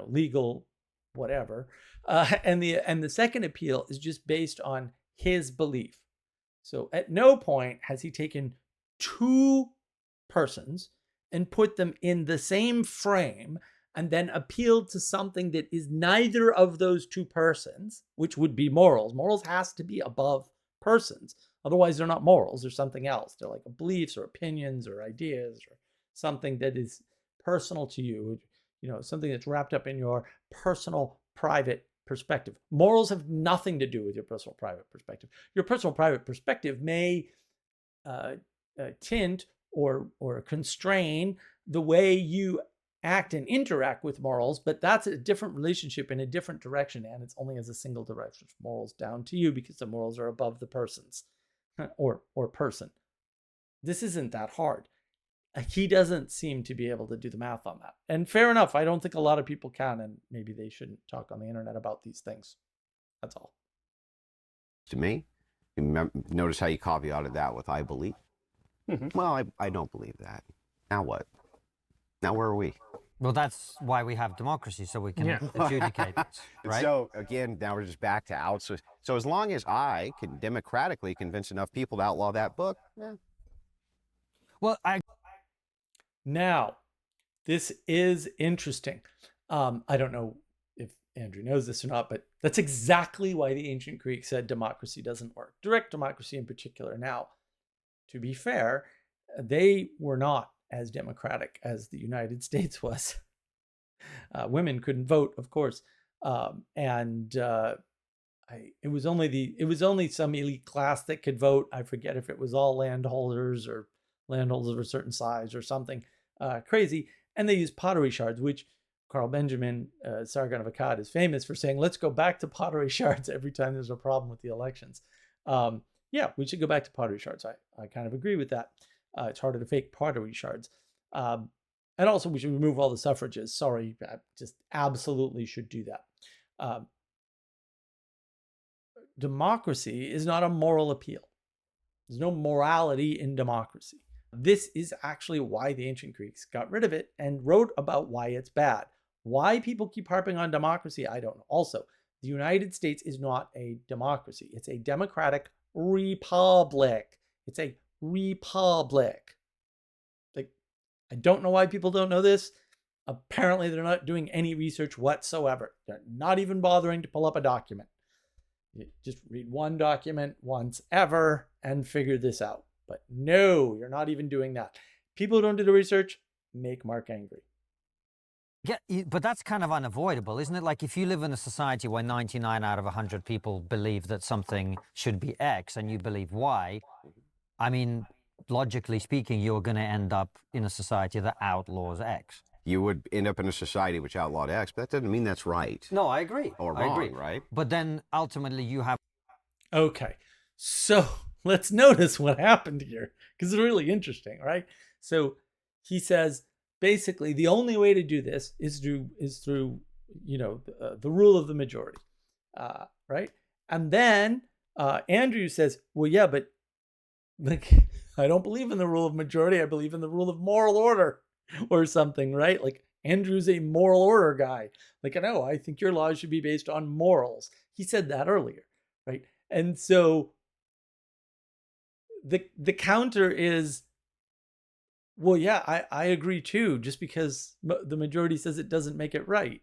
legal whatever. And the second appeal is just based on his belief. So at no point has he taken two persons and put them in the same frame and then appealed to something that is neither of those two persons, which would be morals. Morals has to be above persons. Otherwise, they're not morals. They're something else. They're like beliefs or opinions or ideas or something that is personal to you, something that's wrapped up in your personal, private perspective. Morals have nothing to do with your personal, private perspective. Your personal, private perspective may tint or constrain the way you act and interact with morals, but that's a different relationship in a different direction, and it's only as a single direction. Morals down to you because the morals are above the persons or person. This isn't that hard. He doesn't seem to be able to do the math on that. And fair enough, I don't think a lot of people can, and maybe they shouldn't talk on the internet about these things. That's all. To me, notice how you caveated that with "I believe." Well, I don't believe that. Now what? Now where are we? Well, that's why we have democracy, so we can adjudicate it, right? So again, now we're just back to outsource. So as long as I can democratically convince enough people to outlaw that book, Well, Now, this is interesting. I don't know if Andrew knows this or not, but that's exactly why the ancient Greeks said democracy doesn't work. Direct democracy in particular. Now, to be fair, they were not as democratic as the United States was. Women couldn't vote, of course, it was only some elite class that could vote. I forget if it was all landholders or landholders of a certain size or something crazy. And they used pottery shards, which Carl Benjamin, Sargon of Akkad, is famous for saying, let's go back to pottery shards every time there's a problem with the elections. Yeah, we should go back to pottery shards. I kind of agree with that. It's harder to fake pottery shards. And also we should remove all the suffrages. Sorry, I just absolutely should do that. Democracy is not a moral appeal. There's no morality in democracy. This is actually why the ancient Greeks got rid of it and wrote about why it's bad. Why people keep harping on democracy, I don't know. Also, the United States is not a democracy. It's a democratic republic. It's a republic. Like, I don't know why people don't know this. Apparently, they're not doing any research whatsoever. They're not even bothering to pull up a document. You just read one document once ever and figure this out. But no, you're not even doing that. People who don't do the research make Mark angry. Yeah, but that's kind of unavoidable, isn't it? Like if you live in a society where 99 out of 100 people believe that something should be X and you believe Y, I mean, logically speaking, you're going to end up in a society that outlaws X. You would end up in a society which outlawed X, but that doesn't mean that's right. No, I agree. Or wrong, I agree. Right? But then ultimately you have... Okay, so let's notice what happened here, because it's really interesting, right? So he says, basically, the only way to do this is through the rule of the majority, right? And then Andrew says, well, yeah, but like, I don't believe in the rule of majority. I believe in the rule of moral order or something, right? Like Andrew's a moral order guy. Like, no, I think your laws should be based on morals. He said that earlier, right? And so the counter is, well, yeah, I agree too, just because the majority says it doesn't make it right.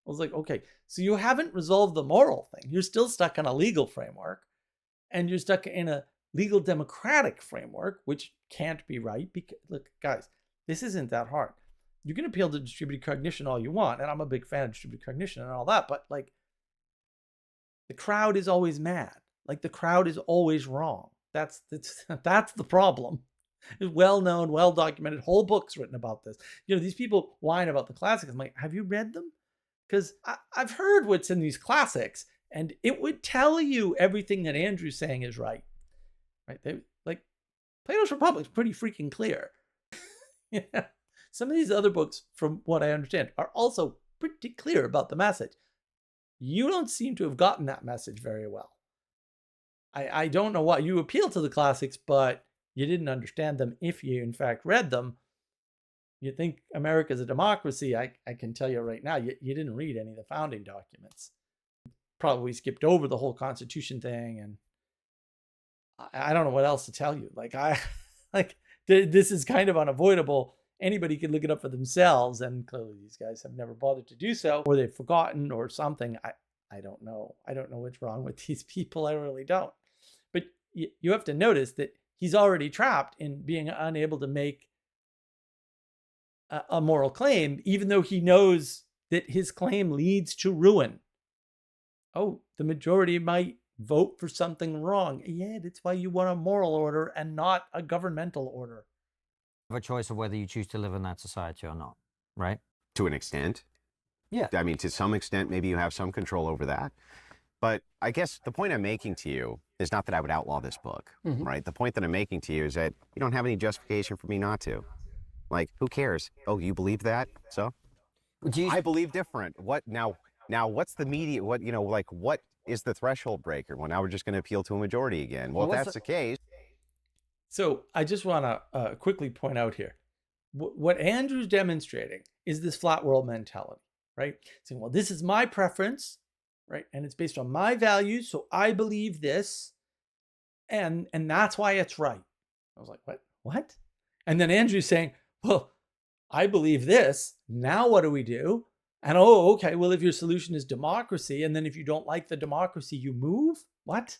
I was like, okay, so you haven't resolved the moral thing. You're still stuck in a legal framework, and you're stuck in a legal democratic framework, which can't be right. Because, look, guys, this isn't that hard. You can appeal to distributed cognition all you want, and I'm a big fan of distributed cognition and all that, but like, the crowd is always mad. Like, the crowd is always wrong. That's the problem. It's well known, well documented, whole books written about this. These people whine about the classics. I'm like, have you read them? Because I've heard what's in these classics, and it would tell you everything that Andrew's saying is right. Right? Like, Plato's Republic is pretty freaking clear. Yeah. Some of these other books, from what I understand, are also pretty clear about the message. You don't seem to have gotten that message very well. I don't know why you appeal to the classics, but you didn't understand them if you in fact read them. You think America's a democracy, I can tell you right now, you didn't read any of the founding documents. Probably skipped over the whole Constitution thing, and I don't know what else to tell you. This is kind of unavoidable. Anybody can look it up for themselves, and clearly these guys have never bothered to do so, or they've forgotten or something. I don't know. I don't know what's wrong with these people. I really don't. But you have to notice that he's already trapped in being unable to make a moral claim, even though he knows that his claim leads to ruin. Oh, the majority might vote for something wrong. Yeah, that's why you want a moral order and not a governmental order. Have a choice of whether you choose to live in that society or not, right? To an extent. Yeah. I mean, to some extent, maybe you have some control over that. But I guess the point I'm making to you is not that I would outlaw this book, right? The point that I'm making to you is that you don't have any justification for me not to. Like, who cares? Oh, you believe that? So? I believe different. What now, what's the media, what is the threshold breaker? Well, now we're just going to appeal to a majority again. Well, if that's the case. So I just want to quickly point out here, what Andrew's demonstrating is this flat world mentality, right? Saying, well, this is my preference, right? And it's based on my values. So I believe this, and that's why it's right. I was like, what? And then Andrew's saying, well, I believe this. Now what do we do? And okay, well, if your solution is democracy, and then if you don't like the democracy, you move? What?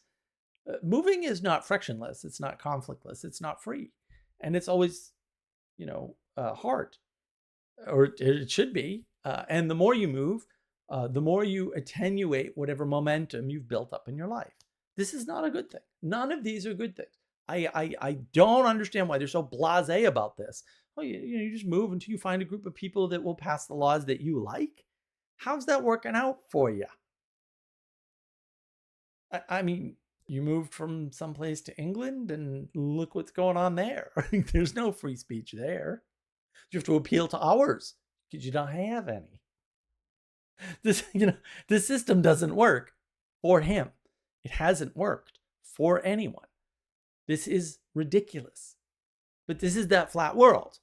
Moving is not frictionless. It's not conflictless. It's not free. And it's always, hard. Or it should be. And the more you move, the more you attenuate whatever momentum you've built up in your life. This is not a good thing. None of these are good things. I don't understand why they're so blasé about this. Well, you just move until you find a group of people that will pass the laws that you like. How's that working out for you? I mean, you moved from someplace to England and look what's going on there. There's no free speech there. You have to appeal to ours because you don't have any. This system doesn't work for him. It hasn't worked for anyone. This is ridiculous. But this is that flat world.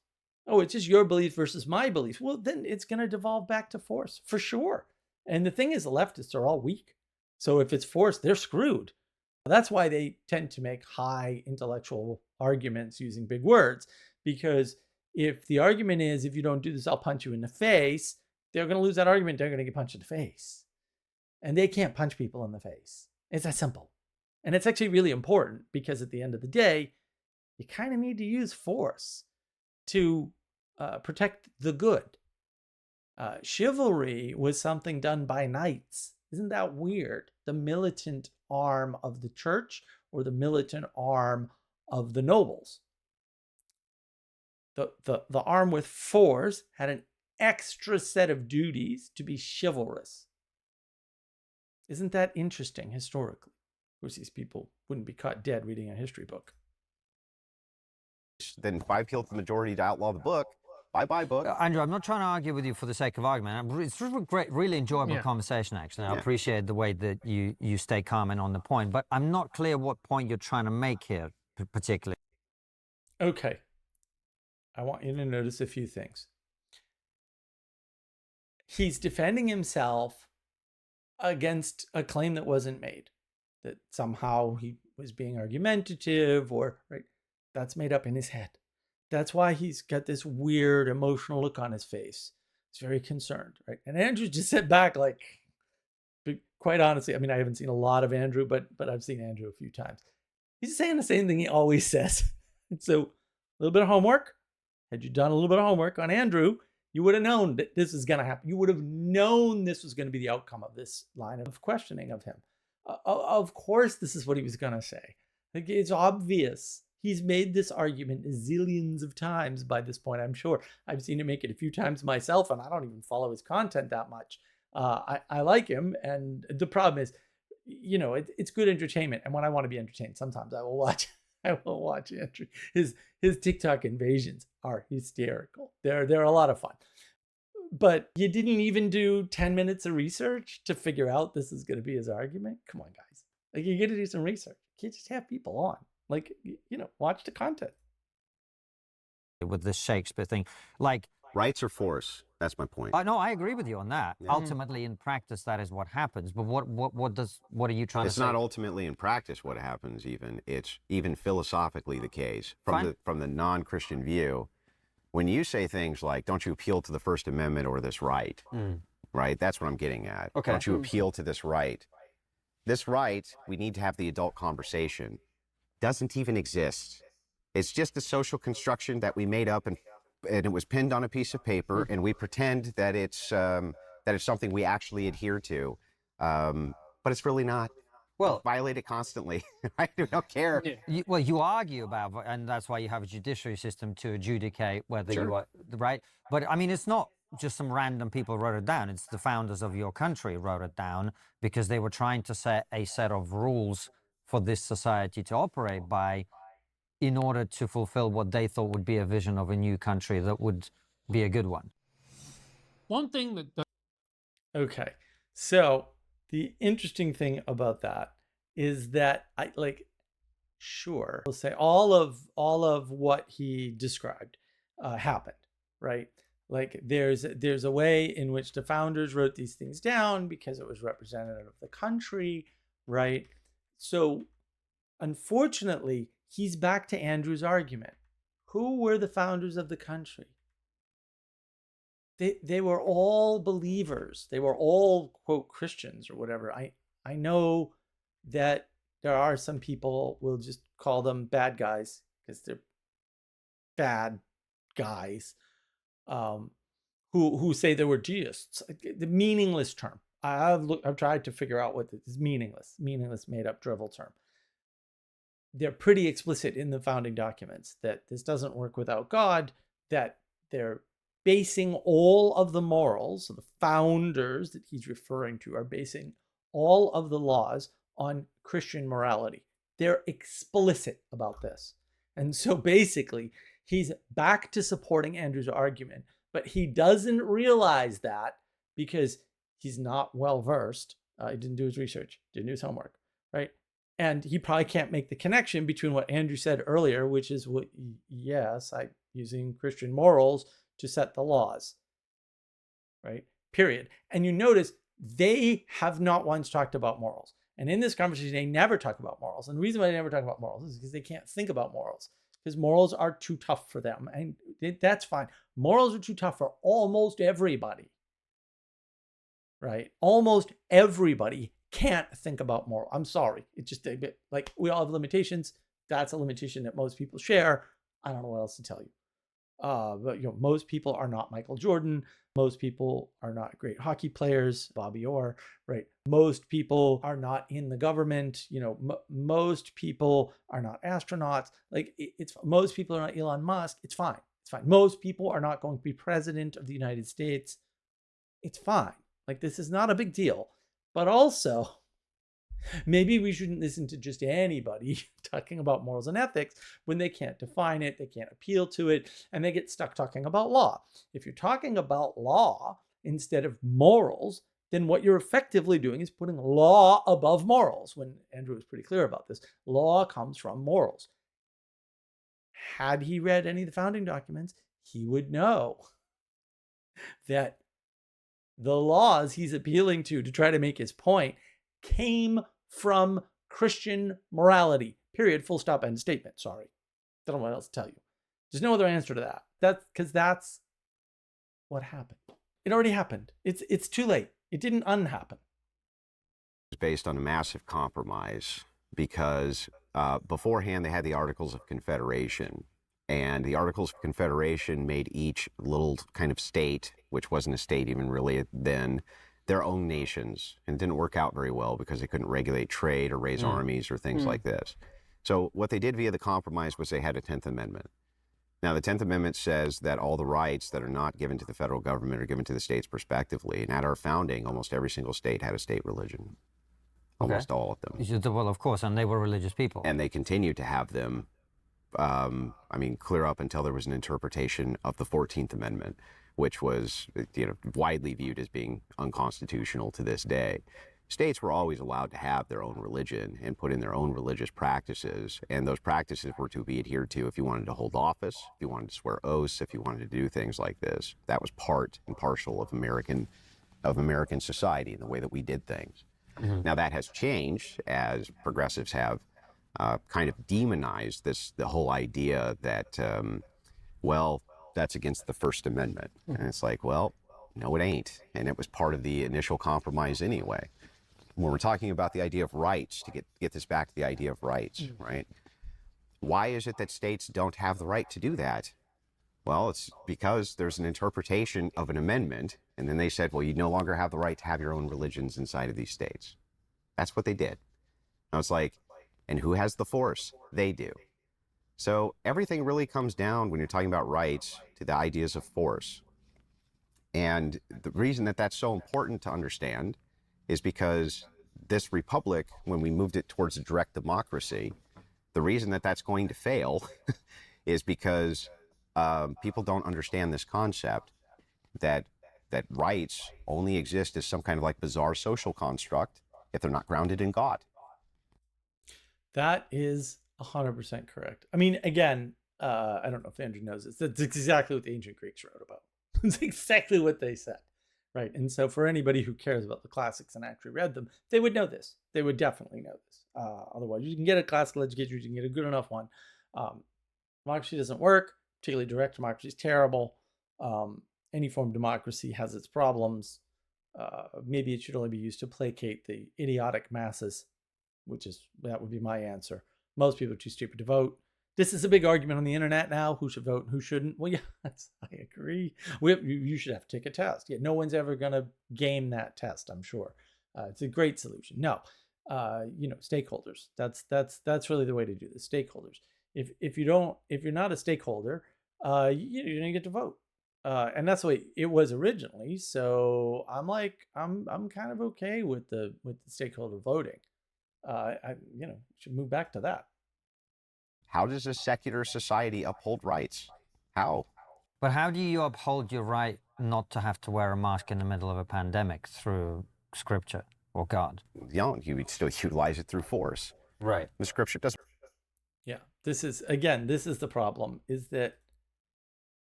Oh, it's just your belief versus my belief. Well, then it's going to devolve back to force for sure. And the thing is, the leftists are all weak. So if it's force, they're screwed. That's why they tend to make high intellectual arguments using big words. Because if the argument is, if you don't do this, I'll punch you in the face, they're going to lose that argument. They're going to get punched in the face. And they can't punch people in the face. It's that simple. And it's actually really important because at the end of the day, you kind of need to use force to protect the good. Chivalry was something done by knights. Isn't that weird? The militant arm of the church or the militant arm of the nobles. The arm with force had an extra set of duties to be chivalrous. Isn't that interesting historically? Of course, these people wouldn't be caught dead reading a history book. Then if I appeal to the majority to outlaw the book, bye-bye book. Andrew, I'm not trying to argue with you for the sake of argument. It's a great, really enjoyable conversation, actually. I appreciate the way that you stay calm and on the point, but I'm not clear what point you're trying to make here, particularly. Okay. I want you to notice a few things. He's defending himself against a claim that wasn't made, that somehow he was being argumentative or, right? That's made up in his head. That's why he's got this weird emotional look on his face. He's very concerned, right? And Andrew just sat back like, quite honestly, I mean, I haven't seen a lot of Andrew, but I've seen Andrew a few times. He's saying the same thing he always says. So a little bit of homework. Had you done a little bit of homework on Andrew, you would have known that this is going to happen. You would have known this was going to be the outcome of this line of questioning of him. Of course, this is what he was going to say. Like, it's obvious. He's made this argument zillions of times by this point, I'm sure. I've seen him make it a few times myself, and I don't even follow his content that much. I like him, and the problem is, it's good entertainment. And when I want to be entertained, sometimes I will watch Andrew. His TikTok invasions are hysterical. They're a lot of fun. But you didn't even do 10 minutes of research to figure out this is going to be his argument? Come on, guys. Like, you got to do some research. You can't just have people on. Like, watch the content. With this Shakespeare thing, like, Rights or force? That's my point. no, I agree with you on that. Yeah. Ultimately, in practice, that is what happens. But what are you trying to It's say? not ultimately in practice what happens. It's even philosophically the case Fine. from the non-Christian view. When you say things like, "Don't you appeal to the First Amendment or this right?" Right? That's what I'm getting at. Okay. Don't you appeal to this right? This right, we need to have the adult conversation, doesn't even exist. It's just a social construction that we made up and it was pinned on a piece of paper, and we pretend that it's something we actually adhere to, but it's really not. Well, Violate it constantly. I don't care. you argue about, and that's why you have a judiciary system to adjudicate whether you are right. But I mean, it's not just some random people wrote it down. It's the founders of your country wrote it down because they were trying to set a set of rules for this society to operate by, in order to fulfill what they thought would be a vision of a new country that would be a good one. One thing that Okay. So the interesting thing about that is that we'll say all of what he described happened, right? Like there's a way in which the founders wrote these things down because it was representative of the country, right? So unfortunately, he's back to Andrew's argument. Who were the founders of the country? They were all believers. They were all, quote, Christians or whatever. I know that there are some people, we'll just call them bad guys because they're bad guys, who say they were deists. The meaningless term. I've tried to figure out what this is. Meaningless made up drivel term. They're pretty explicit in the founding documents that this doesn't work without God, that they're basing all of the morals, so the founders that he's referring to are basing all of the laws on Christian morality. They're explicit about this. And so basically, he's back to supporting Andrew's argument, but he doesn't realize that because he's not well-versed. He didn't do his research, didn't do his homework, right? And he probably can't make the connection between what Andrew said earlier, which is, well, yes, I'm using Christian morals to set the laws, right? Period. And you notice they have not once talked about morals. And in this conversation, they never talk about morals. And the reason why they never talk about morals is because they can't think about morals, because morals are too tough for them. And that's fine. Morals are too tough for almost everybody, right? Almost everybody can't think about moral. I'm sorry. It's just a bit like we all have limitations. That's a limitation that most people share. I don't know what else to tell you. But most people are not Michael Jordan. Most people are not great hockey players, Bobby Orr, right? Most people are not in the government. Most people are not astronauts. Like most people are not Elon Musk. It's fine. It's fine. Most people are not going to be president of the United States. It's fine. Like this is not a big deal. But also, maybe we shouldn't listen to just anybody talking about morals and ethics when they can't define it, they can't appeal to it, and they get stuck talking about law. If you're talking about law instead of morals, then what you're effectively doing is putting law above morals, when Andrew was pretty clear about this. Law comes from morals. Had he read any of the founding documents, he would know that the laws he's appealing to try to make his point came from Christian morality. Period. Full stop. End statement. Sorry. Don't know what else to tell you. There's no other answer to that. That's what happened. It already happened. It's too late. It didn't unhappen. It's based on a massive compromise because beforehand they had the Articles of Confederation. And the Articles of Confederation made each little kind of state, which wasn't a state even really then, their own nations. And it didn't work out very well because they couldn't regulate trade or raise armies or things like this. So what they did via the compromise was they had a 10th Amendment. Now, the 10th Amendment says that all the rights that are not given to the federal government are given to the states prospectively. And at our founding, almost every single state had a state religion. Almost all of them. Well, of course, and they were religious people. And they continue to have them. Clear up until there was an interpretation of the 14th Amendment, which was, widely viewed as being unconstitutional to this day. states were always allowed to have their own religion and put in their own religious practices, and those practices were to be adhered to if you wanted to hold office, if you wanted to swear oaths, if you wanted to do things like this. That was part and parcel of American society and the way that we did things. Now that has changed as progressives have kind of demonized the whole idea that, well, that's against the First Amendment. And it's like, well, no, it ain't. And it was part of the initial compromise anyway. When we're talking about the idea of rights, to get this back to the idea of rights, right? Why is it that states don't have the right to do that? Well, it's because there's an interpretation of an amendment, and then they said, well, you no longer have the right to have your own religions inside of these states. That's what they did. I was like, and who has the force? They do. So everything really comes down, when you're talking about rights, to the ideas of force. And the reason that that's so important to understand is because this republic, when we moved it towards a direct democracy, the reason that that's going to fail is because people don't understand this concept that rights only exist as some kind of like bizarre social construct if they're not grounded in God. That is 100% correct. I mean, again, I don't know if Andrew knows this. That's exactly what the ancient Greeks wrote about. It's exactly what they said. Right. And so for anybody who cares about the classics and actually read them, they would know this. They would definitely know this. Otherwise, you can get a classical education, you can get a good enough one. Democracy doesn't work, particularly direct democracy is terrible. Any form of democracy has its problems. Maybe it should only be used to placate the idiotic masses, that would be my answer. Most people are too stupid to vote. This is a big argument on the internet now, who should vote and who shouldn't. Well, yeah, I agree. You should have to take a test. Yeah, no one's ever going to game that test, I'm sure. It's a great solution. No, stakeholders. That's really the way to do this. Stakeholders. If you're not a stakeholder, you don't get to vote. And that's the way it was originally. So I'm kind of okay with the stakeholder voting. Should move back to that. How does a secular society uphold rights? How? But how do you uphold your right not to have to wear a mask in the middle of a pandemic through scripture or God? You would still utilize it through force. Right. The scripture doesn't. Yeah. This is the problem, is that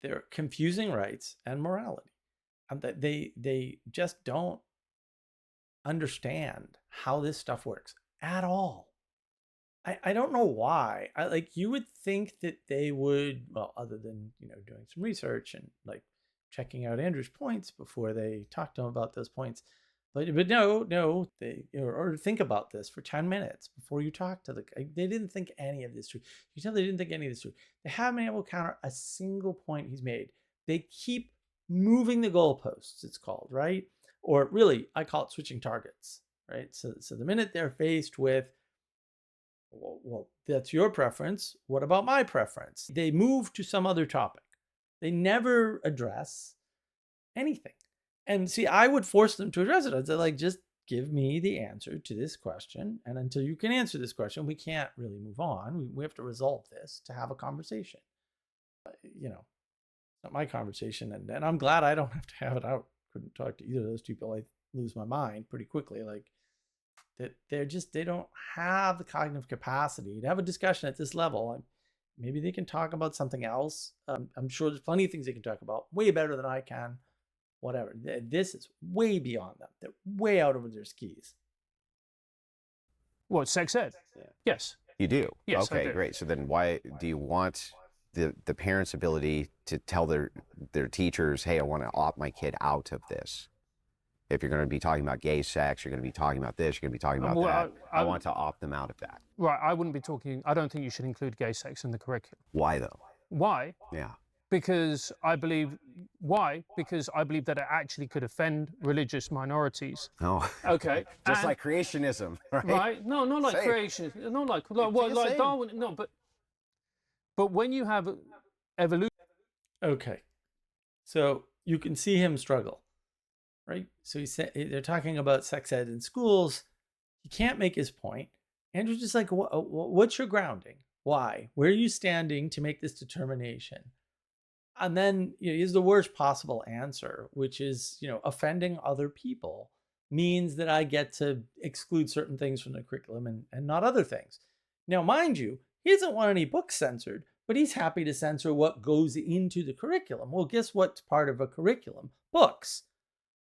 they're confusing rights and morality. And that they just don't understand how this stuff works at all. I don't know why. You would think that they would, well, other than, doing some research and like checking out Andrew's points before they talk to him about those points. But no, or think about this for 10 minutes before you talk to they didn't think any of this through. You tell they didn't think any of this through. They haven't been able to counter a single point he's made. They keep moving the goalposts, it's called, right? Or really, I call it switching targets, right? So the minute they're faced with, well, that's your preference. What about my preference? They move to some other topic. They never address anything. And see, I would force them to address it. I'd say, just give me the answer to this question. And until you can answer this question, we can't really move on. We have to resolve this to have a conversation. It's not my conversation. And I'm glad I don't have to have it out. Couldn't talk to either of those people. I lose my mind pretty quickly. They don't have the cognitive capacity to have a discussion at this level. Maybe they can talk about something else. I'm sure there's plenty of things they can talk about, way better than I can. Whatever. This is way beyond them. They're way out over their skis. What, sex ed? Yeah. Yes. You do? Yes, I okay, do. Great. So then why do you want the parents' ability to tell their teachers, hey, I want to opt my kid out of this? If you're going to be talking about gay sex, you're going to be talking about this, you're going to be talking about that. I want to opt them out of that. Right, I wouldn't be talking, I don't think you should include gay sex in the curriculum. Why though? Why? Yeah. Because I believe that it actually could offend religious minorities. Oh. Okay. Just like creationism, right? Right? No, not like Say it. creation. Not like Darwin. No, but when you have evolution. Okay. So you can see him struggle, right? So he said they're talking about sex ed in schools. He can't make his point. Andrew's just like, what's your grounding? Why? Where are you standing to make this determination? And then he has the worst possible answer, which is, offending other people means that I get to exclude certain things from the curriculum and not other things. Now, mind you, he doesn't want any books censored, but he's happy to censor what goes into the curriculum. Well, guess what's part of a curriculum? Books.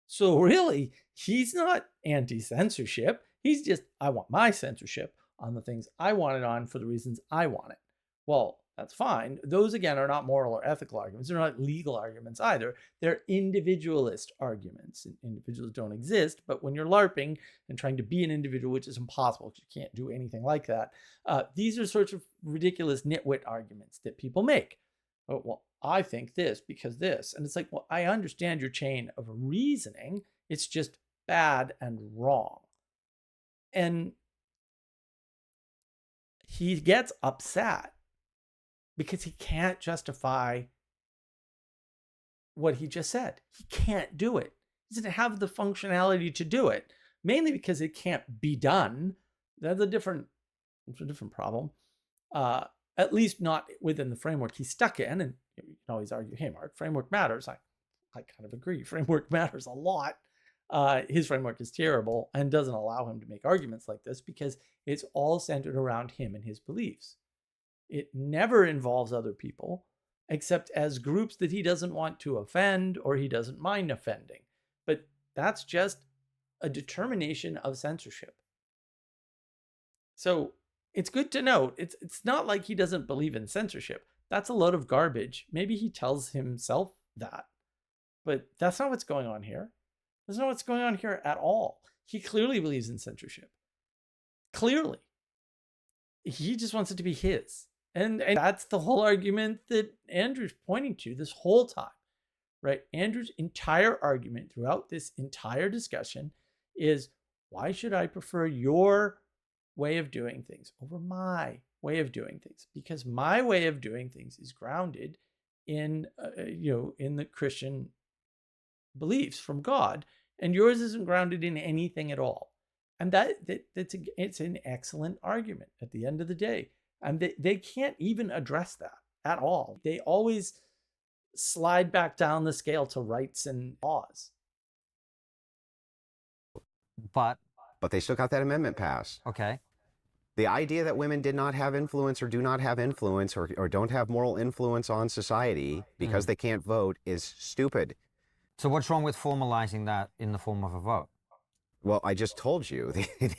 So really, he's not anti-censorship. He's just, I want my censorship on the things I want it on for the reasons I want it. Well, that's fine. Those, again, are not moral or ethical arguments. They're not legal arguments either. They're individualist arguments. Individuals don't exist, but when you're LARPing and trying to be an individual, which is impossible because you can't do anything like that, these are sorts of ridiculous nitwit arguments that people make. Oh, well, I think this because this. And it's like, well, I understand your chain of reasoning. It's just bad and wrong. And he gets upset because he can't justify what he just said. He can't do it. He doesn't have the functionality to do it, mainly because it can't be done. That's a different problem. At least not within the framework he's stuck in. And you can always argue, hey, Mark, framework matters. I kind of agree. Framework matters a lot. His framework is terrible and doesn't allow him to make arguments like this because it's all centered around him and his beliefs. It never involves other people except as groups that he doesn't want to offend or he doesn't mind offending. But that's just a determination of censorship. So it's good to note, it's not like he doesn't believe in censorship. That's a load of garbage. Maybe he tells himself that, but that's not what's going on here. That's not what's going on here at all. He clearly believes in censorship. Clearly. He just wants it to be his. And that's the whole argument that Andrew's pointing to this whole time, right? Andrew's entire argument throughout this entire discussion is, why should I prefer your way of doing things over my way of doing things? Because my way of doing things is grounded in, in the Christian beliefs from God, and yours isn't grounded in anything at all. And it's an excellent argument at the end of the day. And they can't even address that at all. They always slide back down the scale to rights and laws. But they still got that amendment passed. okay. The idea that women did not have influence or do not have influence or don't have moral influence on society because they can't vote is stupid. So what's wrong with formalizing that in the form of a vote? Well, I just told you,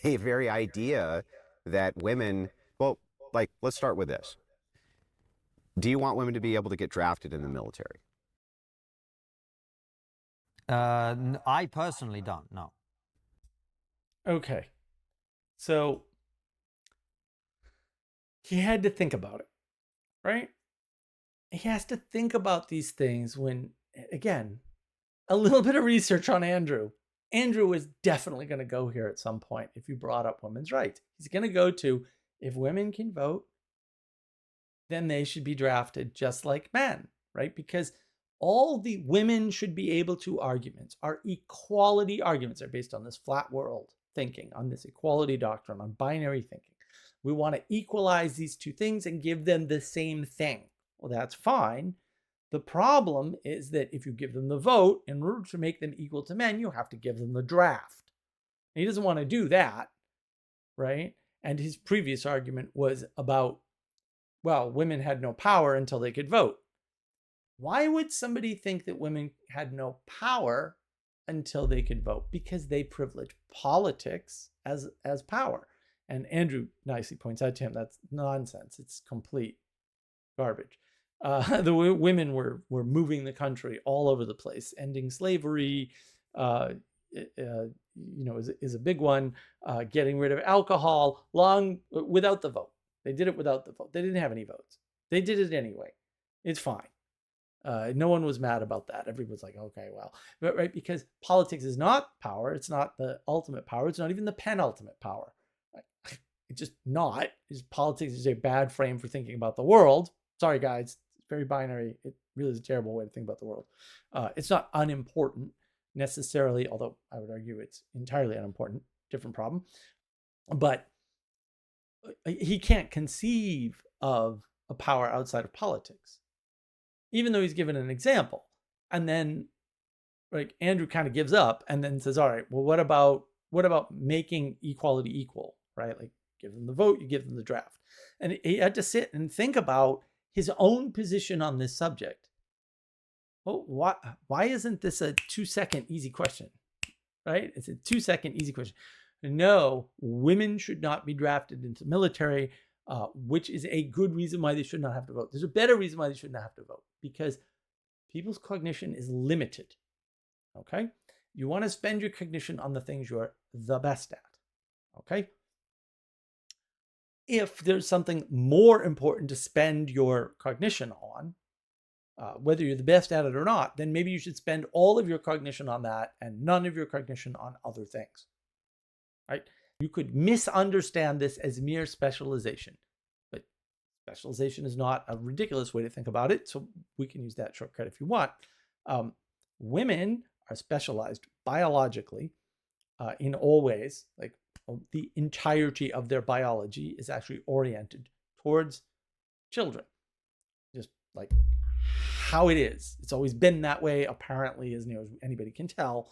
the very idea that women, well, like, let's start with this. Do you want women to be able to get drafted in the military? I personally don't, no. Okay. So he had to think about it, right? He has to think about these things when, again, a little bit of research on Andrew. Andrew is definitely going to go here at some point if you brought up women's rights. He's going to go to, if women can vote, then they should be drafted just like men, right? Because all the women should be able to arguments are equality arguments. They're based on this flat world thinking, on this equality doctrine, on binary thinking. We want to equalize these two things and give them the same thing. Well, that's fine. The problem is that if you give them the vote, in order to make them equal to men, you have to give them the draft. And he doesn't want to do that, right? And his previous argument was about, well, women had no power until they could vote. Why would somebody think that women had no power until they could vote? Because they privilege politics as power. And Andrew nicely points out to him that's nonsense. It's complete garbage. The women were moving the country all over the place. Ending slavery, is a big one. Getting rid of alcohol without the vote. They did it without the vote. They didn't have any votes. They did it anyway. It's fine. No one was mad about that. Everyone's like, okay, well, right? Because politics is not power. It's not the ultimate power. It's not even the penultimate power. It's just not. Politics is a bad frame for thinking about the world. Sorry, guys. It's very binary. It really is a terrible way to think about the world. It's not unimportant necessarily, although I would argue it's entirely unimportant. Different problem. But he can't conceive of a power outside of politics, even though he's given an example. And then like Andrew kind of gives up and then says, all right, well, what about making equality equal, right? Like give them the vote, you give them the draft. And he had to sit and think about his own position on this subject. Well, why isn't this a 2-second easy question, right? It's a 2-second easy question. No, women should not be drafted into the military, which is a good reason why they should not have to vote. There's a better reason why they should not have to vote, because people's cognition is limited, okay? You want to spend your cognition on the things you're the best at, okay? If there's something more important to spend your cognition on, whether you're the best at it or not, then maybe you should spend all of your cognition on that and none of your cognition on other things, right? You could misunderstand this as mere specialization, but specialization is not a ridiculous way to think about it. So we can use that shortcut if you want. Women are specialized biologically in all ways. Like the entirety of their biology is actually oriented towards children, just like how it is. It's always been that way, apparently, as near as anybody can tell.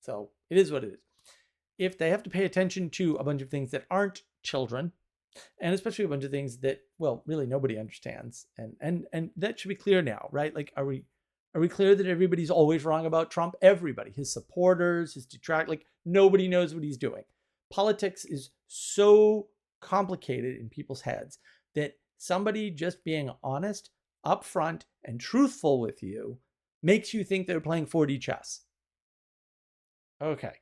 So it is what it is. If they have to pay attention to a bunch of things that aren't children, and especially a bunch of things that, well, really nobody understands, and that should be clear now, right? Like, are we clear that everybody's always wrong about Trump? Everybody, his supporters, his detractors, like nobody knows what he's doing. Politics is so complicated in people's heads that somebody just being honest, upfront, and truthful with you makes you think they're playing 4D chess. Okay.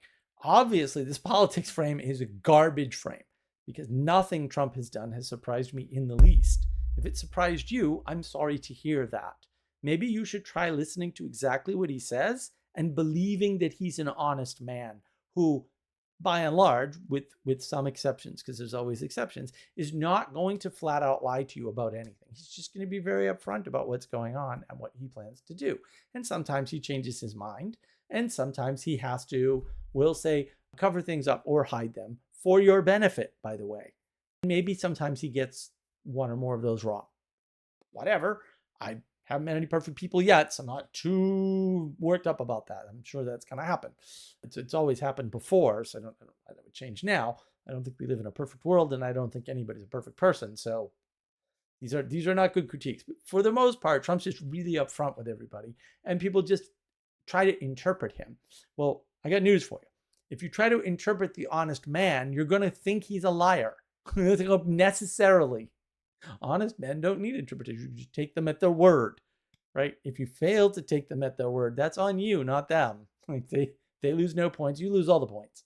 Obviously, this politics frame is a garbage frame because nothing Trump has done has surprised me in the least. If it surprised you, I'm sorry to hear that. Maybe you should try listening to exactly what he says and believing that he's an honest man who, by and large, with some exceptions, because there's always exceptions, is not going to flat out lie to you about anything. He's just going to be very upfront about what's going on and what he plans to do. And sometimes he changes his mind, and sometimes he will say, cover things up or hide them for your benefit, by the way. Maybe sometimes he gets one or more of those wrong. Whatever. I haven't met any perfect people yet, so I'm not too worked up about that. I'm sure that's going to happen. It's always happened before, so I don't that would change now. I don't think we live in a perfect world, and I don't think anybody's a perfect person. So these are not good critiques. But for the most part, Trump's just really upfront with everybody, and people just try to interpret him. Well, I got news for you. If you try to interpret the honest man, you're going to think he's a liar. Necessarily. Honest men don't need interpretation. You just take them at their word, right? If you fail to take them at their word, that's on you, not them. Like they lose no points. You lose all the points.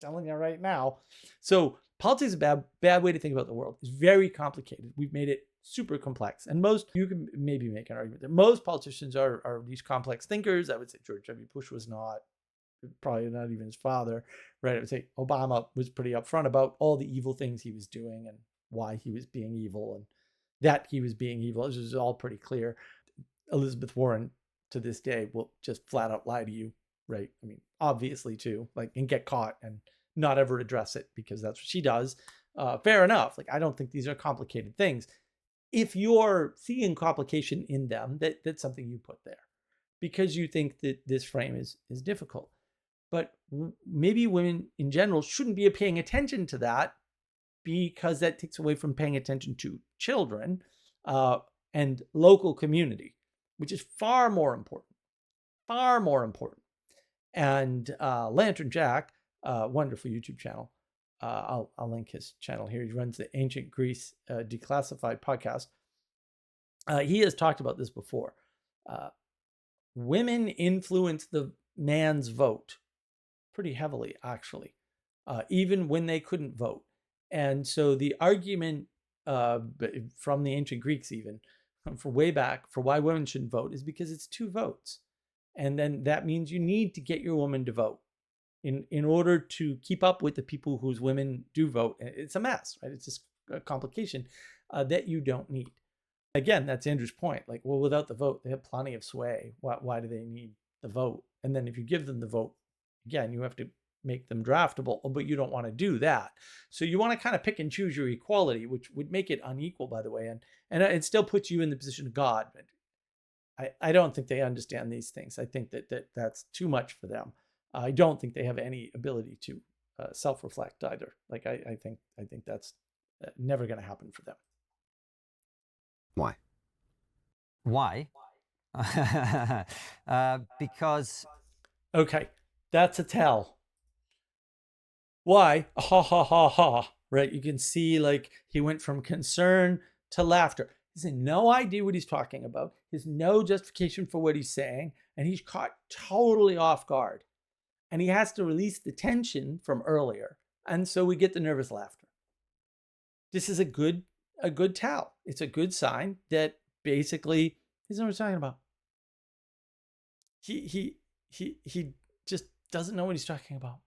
I'm telling you right now. So politics is a bad way to think about the world. It's very complicated. We've made it super complex. And you can maybe make an argument that most politicians are these complex thinkers. I would say George W. Bush was not, probably not even his father, right? I would say Obama was pretty upfront about all the evil things he was doing and why he was being evil and that he was being evil. This is all pretty clear. Elizabeth Warren to this day will just flat out lie to you, right? I mean, obviously too, like, and get caught and not ever address it because that's what she does. Fair enough. Like, I don't think these are complicated things. If you're seeing complication in them, that's something you put there because you think that this frame is difficult. But maybe women in general shouldn't be paying attention to that because that takes away from paying attention to children and local community, which is far more important. And Lantern Jack, wonderful YouTube channel. I'll link his channel here. He runs the Ancient Greece Declassified podcast. He has talked about this before. Women influence the man's vote pretty heavily, actually, even when they couldn't vote. And so the argument from the ancient Greeks, even for way back, for why women shouldn't vote is because it's 2 votes. And then that means you need to get your woman to vote in order to keep up with the people whose women do vote. It's a mess, right? It's just a complication that you don't need. Again, that's Andrew's point. Like, well, without the vote, they have plenty of sway. Why do they need the vote? And then if you give them the vote, again, you have to make them draftable, but you don't want to do that. So you want to kind of pick and choose your equality, which would make it unequal, by the way, and it still puts you in the position of God. I don't think they understand these things. I think that's too much for them. I don't think they have any ability to self-reflect either. Like I think that's never going to happen for them. Why? Why? Because Okay, that's a tell. Why? Ha ha ha ha. Right? You can see like he went from concern to laughter. He has no idea what he's talking about. He has no justification for what he's saying, and he's caught totally off guard. And he has to release the tension from earlier. And so we get the nervous laughter. This is a good tell. It's a good sign that basically he doesn't know what he's talking about. He just doesn't know what he's talking about.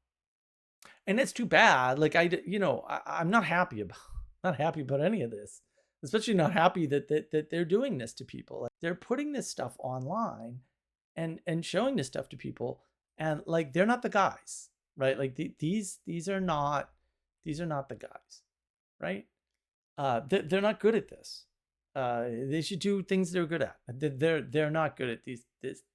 And that's too bad. Like I'm not happy about any of this. Especially not happy that they're doing this to people. Like, they're putting this stuff online and showing this stuff to people, and like they're not the guys, right? Like these are not the guys, right? They're not good at this. They should do things they're good at. They're not good at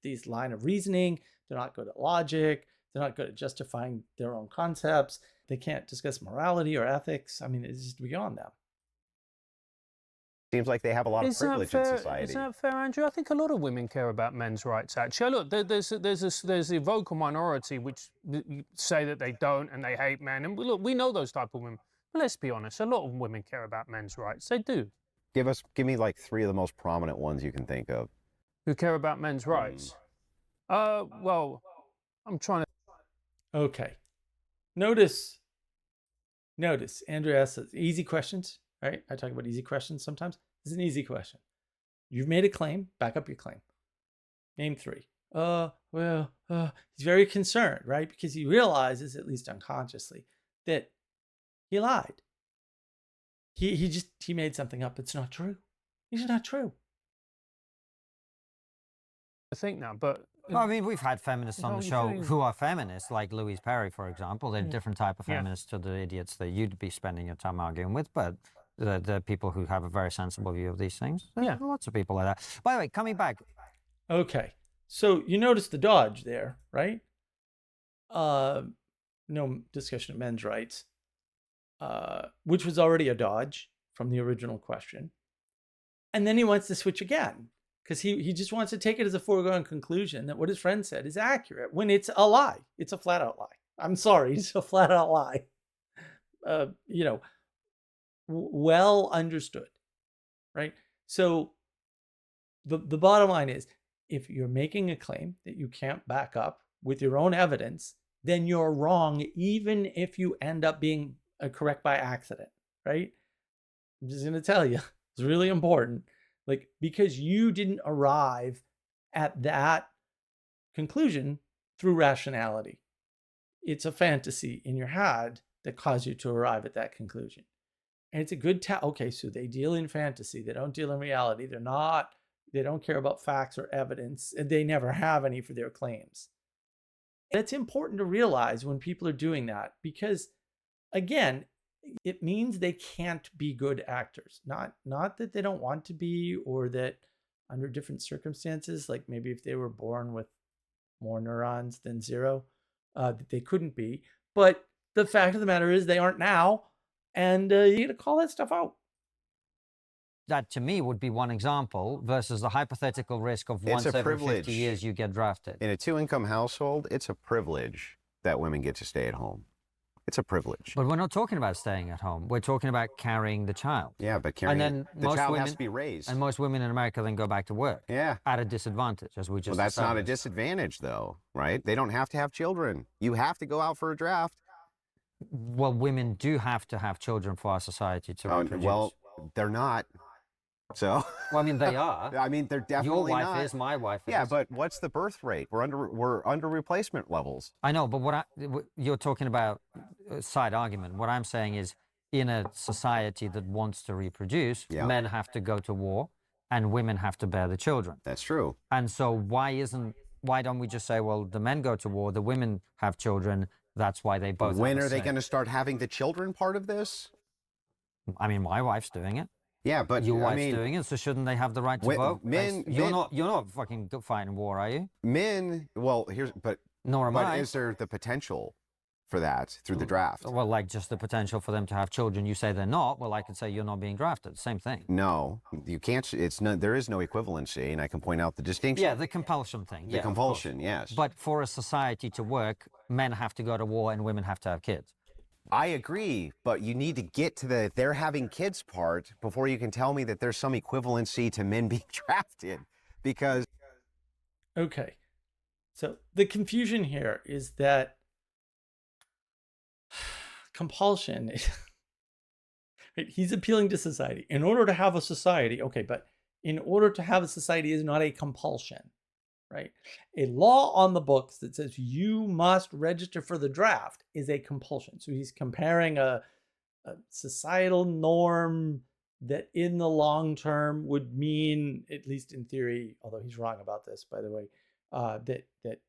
these line of reasoning. They're not good at logic. They're not good at justifying their own concepts. They can't discuss morality or ethics. I mean, it's just beyond them. Seems like they have a lot of privilege in society. Is that fair, Andrew? I think a lot of women care about men's rights, actually. Look, there's the vocal minority which say that they don't and they hate men. And look, we know those type of women. But let's be honest, a lot of women care about men's rights. They do. Give me like 3 of the most prominent ones you can think of. Who care about men's rights? Well, I'm trying to... Okay. Notice, Andrew asks easy questions, right? I talk about easy questions sometimes. This is an easy question. You've made a claim, back up your claim. Name 3. He's very concerned, right? Because he realizes, at least unconsciously, that he lied. He made something up. It's not true. It's not true. I think now, but... Well, I mean, we've had feminists on the show who are feminists, like Louise Perry, for example. They're a different type of feminists to the idiots that you'd be spending your time arguing with, but the people who have a very sensible view of these things. Yeah, lots of people like that. By the way, coming back. Okay, so you notice the dodge there, right? No discussion of men's rights, which was already a dodge from the original question. And then he wants to switch again. Because he just wants to take it as a foregone conclusion that what his friend said is accurate when it's a lie. It's a flat out lie. I'm sorry, it's a flat out lie. Well understood, right? So the bottom line is, if you're making a claim that you can't back up with your own evidence, then you're wrong, even if you end up being correct by accident, right? I'm just going to tell you, it's really important. Like, because you didn't arrive at that conclusion through rationality. It's a fantasy in your head that caused you to arrive at that conclusion. And it's a good okay, so they deal in fantasy. They don't deal in reality. They don't care about facts or evidence, and they never have any for their claims. That's important to realize when people are doing that, because again, it means they can't be good actors. Not that they don't want to be, or that under different circumstances, like maybe if they were born with more neurons than 0, that they couldn't be. But the fact of the matter is they aren't now, and you got to call that stuff out. That to me would be one example versus the hypothetical risk of once every 50 years you get drafted. In a 2-income household, it's a privilege that women get to stay at home. It's a privilege. But we're not talking about staying at home. We're talking about carrying the child. Yeah, but carrying the child has to be raised. And most women in America then go back to work. Yeah. At a disadvantage, as we just Well, that's not a disadvantage, though, right? They don't have to have children. You have to go out for a draft. Well, women do have to have children for our society to reproduce. Well, they're not. So. Well, I mean, they are. I mean, they're definitely not. Your wife is, my wife is. Yeah, but what's the birth rate? We're under replacement levels. I know, but you're talking about a side argument. What I'm saying is, in a society that wants to reproduce, men have to go to war, and women have to bear the children. That's true. And so why don't we just say, well, the men go to war, the women have children, that's why they both. When are they going to start having the children part of this? I mean, my wife's doing it. Yeah, but Your I wife's mean, doing it, so shouldn't they have the right to vote? You're not fucking fighting war, are you? men. Well, Nor am I. is there the potential for that through the draft? Well, like just the potential for them to have children. You say they're not. Well, I could say you're not being drafted. Same thing. No, you can't. It's not. There is no equivalency, and I can point out the distinction. Yeah, the compulsion thing. The compulsion, yes. But for a society to work, men have to go to war and women have to have kids. I agree, but you need to get to the they're having kids part before you can tell me that there's some equivalency to men being drafted. Because Okay. So the confusion here is that compulsion is right, he's appealing to society. In order to have a society, okay, but in order to have a society is not a compulsion, right? A law on the books that says you must register for the draft is a compulsion. So he's comparing a societal norm that in the long term would mean, at least in theory, although he's wrong about this, by the way, that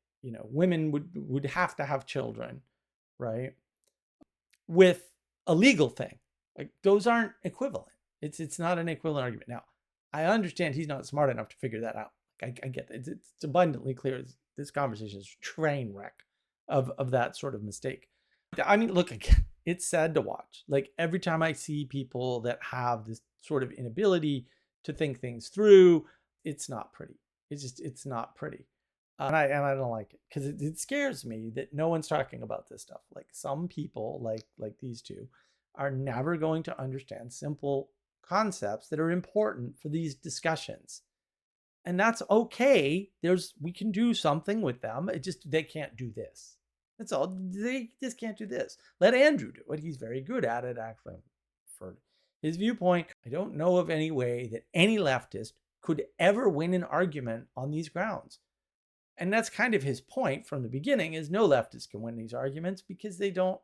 women would have to have children, right? With a legal thing. Like those aren't equivalent. It's not an equivalent argument. Now, I understand he's not smart enough to figure that out. I get that. It's abundantly clear. This conversation is a train wreck of that sort of mistake. I mean, look, it's sad to watch. Like every time I see people that have this sort of inability to think things through, it's not pretty. It's not pretty. And I don't like it because it scares me that no one's talking about this stuff. Like some people, like these two, are never going to understand simple concepts that are important for these discussions. And that's okay. We can do something with them. They can't do this. That's all. They just can't do this. Let Andrew do it. He's very good at it, actually. For his viewpoint, I don't know of any way that any leftist could ever win an argument on these grounds. And that's kind of his point from the beginning, is no leftist can win these arguments because they don't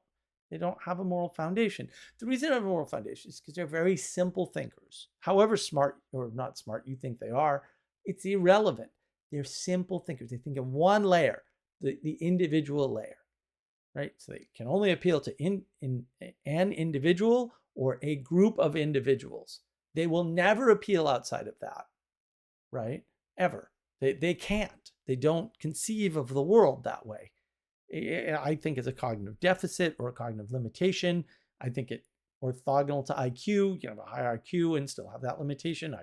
have a moral foundation. The reason they have a moral foundation is because they're very simple thinkers. However smart or not smart you think they are, it's irrelevant. They're simple thinkers. They think in one layer, the individual layer, right? So they can only appeal to an individual or a group of individuals. They will never appeal outside of that, right? Ever. They can't. They don't conceive of the world that way. I think it's a cognitive deficit or a cognitive limitation. I think it orthogonal to IQ. You can have a high IQ and still have that limitation. I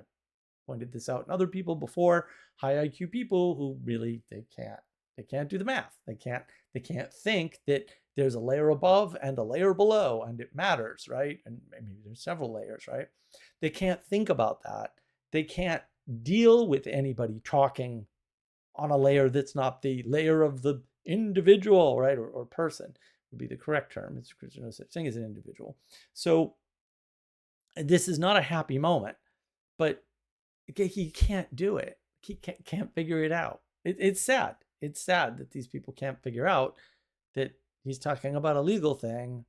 pointed this out in other people before. High IQ people who really they can't do the math. They can't think that there's a layer above and a layer below and it matters, right? And maybe there's several layers, right? They can't think about that. They can't deal with anybody talking on a layer that's not the layer of the individual, right? Or person would be the correct term. There's no such thing as an individual. So this is not a happy moment, but he can't do it. He can't figure it out. It's sad. It's sad that these people can't figure out that he's talking about a legal thing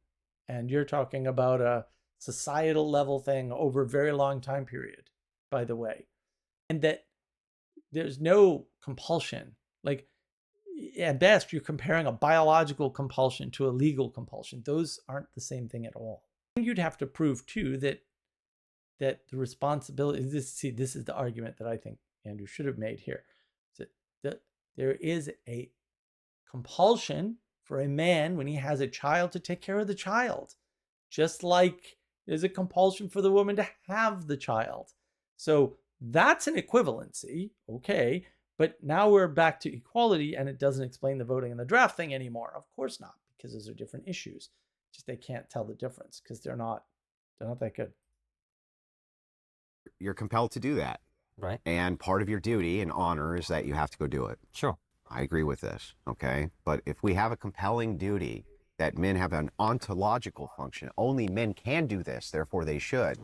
and you're talking about a societal level thing over a very long time period, by the way. And that there's no compulsion. Like at best, you're comparing a biological compulsion to a legal compulsion. Those aren't the same thing at all. And you'd have to prove too that the responsibility, this is the argument that I think Andrew should have made here. That there is a compulsion for a man when he has a child to take care of the child, just like there's a compulsion for the woman to have the child. So that's an equivalency, okay, but now we're back to equality and it doesn't explain the voting and the draft thing anymore. Of course not, because those are different issues. Just they can't tell the difference because they're not that good. You're compelled to do that. Right. And part of your duty and honor is that you have to go do it. Sure. I agree with this, okay? But if we have a compelling duty that men have an ontological function, only men can do this, therefore they should,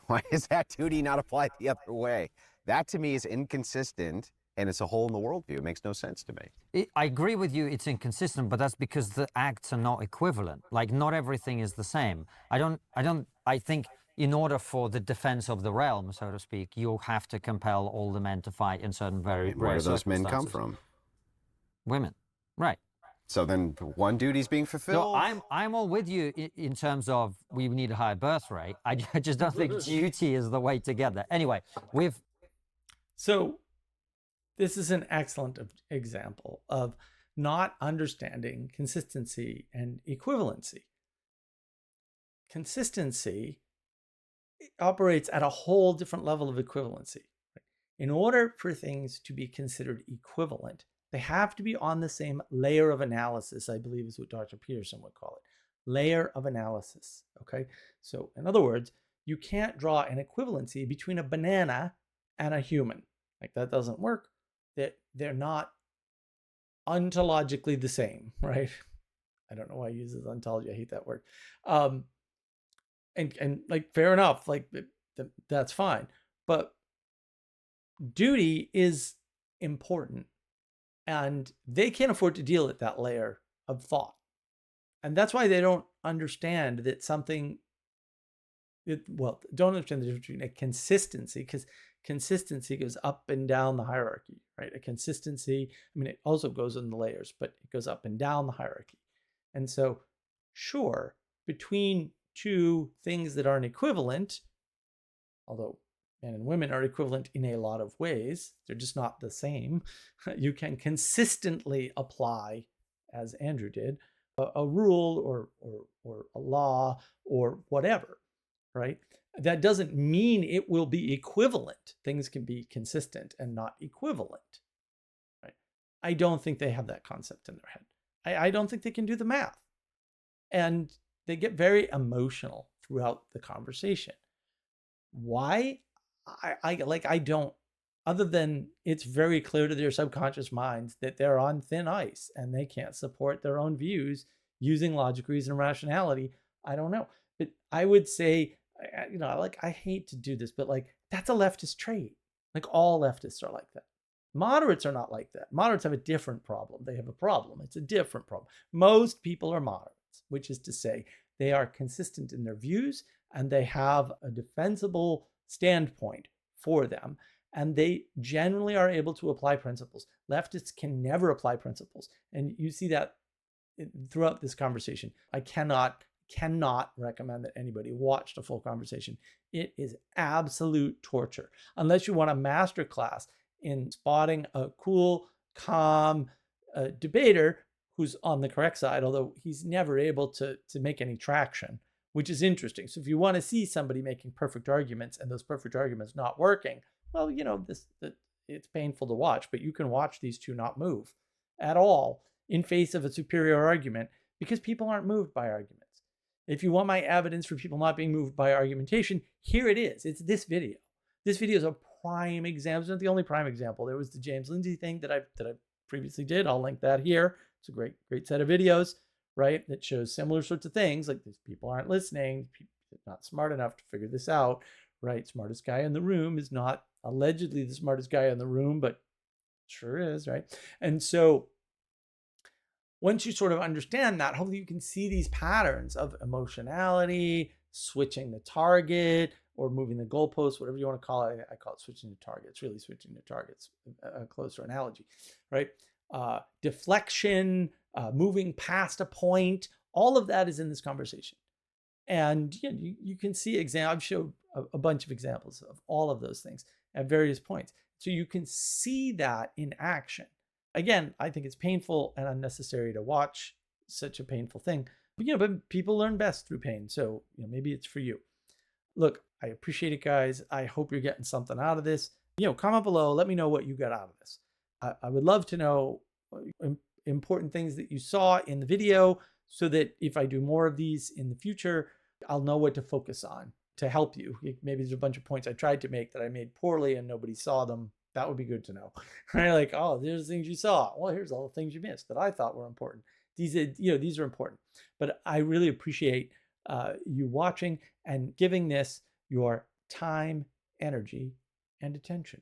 why does that duty not apply the other way? That to me is inconsistent and it's a hole in the worldview. It makes no sense to me. I agree with you, it's inconsistent, but that's because the acts are not equivalent. Like not everything is the same. I think in order for the defense of the realm, so to speak, you'll have to compel all the men to fight in certain very And where rare do those men come circumstances. from? Women, right. So then one duty's being So fulfilled. I'm all with you in terms of we need a higher birth rate. I just don't think duty is the way to get there. Anyway, So this is an excellent example of not understanding consistency and equivalency. Consistency operates at a whole different level of equivalency. In order for things to be considered equivalent, they have to be on the same layer of analysis, I believe is what Dr. Peterson would call it. Layer of analysis, okay? So in other words, you can't draw an equivalency between a banana and a human. Like that doesn't work. They're not ontologically the same, right? I don't know why I use this ontology. I hate that word. And like, fair enough, like that's fine. But duty is important, and they can't afford to deal at that layer of thought. And that's why they don't understand that something, don't understand the difference between a consistency, because consistency goes up and down the hierarchy, right? A consistency, I mean, it also goes in the layers, but it goes up and down the hierarchy. And so, sure, between two things that aren't equivalent, although men and women are equivalent in a lot of ways, they're just not the same. You can consistently apply, as Andrew did, a rule or a law or whatever, right? That doesn't mean it will be equivalent. Things can be consistent and not equivalent, right? I don't think they have that concept in their head. I don't think they can do the math. And they get very emotional throughout the conversation. Why? I don't, other than it's very clear to their subconscious minds that they're on thin ice and they can't support their own views using logic, reason, and rationality. I don't know. But I would say, I hate to do this, but like, that's a leftist trait. Like all leftists are like that. Moderates are not like that. Moderates have a different problem. They have a problem. It's a different problem. Most people are moderates, which is to say they are consistent in their views and they have a defensible standpoint for them. And they generally are able to apply principles. Leftists can never apply principles. And you see that throughout this conversation. I cannot recommend that anybody watch the full conversation. It is absolute torture. Unless you want a masterclass in spotting a cool, calm debater who's on the correct side, although he's never able to make any traction, which is interesting. So if you want to see somebody making perfect arguments and those perfect arguments not working, well, it's painful to watch, but you can watch these two not move at all in face of a superior argument because people aren't moved by arguments. If you want my evidence for people not being moved by argumentation, here it is. It's this video. This video is a prime example. It's not the only prime example. There was the James Lindsay thing that I previously did. I'll link that here. It's a great set of videos, right? That shows similar sorts of things. Like these people aren't listening. People are not smart enough to figure this out, right? Smartest guy in the room is not allegedly the smartest guy in the room, but sure is, right? And so once you sort of understand that, hopefully you can see these patterns of emotionality, switching the target, or moving the goalpost, whatever you want to call it. I call it switching the target. It's really switching the targets, a closer analogy, right? Deflection, moving past a point, all of that is in this conversation. And you can see I've showed a bunch of examples of all of those things at various points. So you can see that in action. Again, I think it's painful and unnecessary to watch such a painful thing. But people learn best through pain. So maybe it's for you. Look, I appreciate it, guys. I hope you're getting something out of this. Comment below. Let me know what you got out of this. I would love to know important things that you saw in the video so that if I do more of these in the future, I'll know what to focus on to help you. Maybe there's a bunch of points I tried to make that I made poorly and nobody saw them. That would be good to know. Right? Like, oh, there's the things you saw. Well, here's all the things you missed that I thought were important. These are important. But I really appreciate you watching and giving this your time, energy, and attention.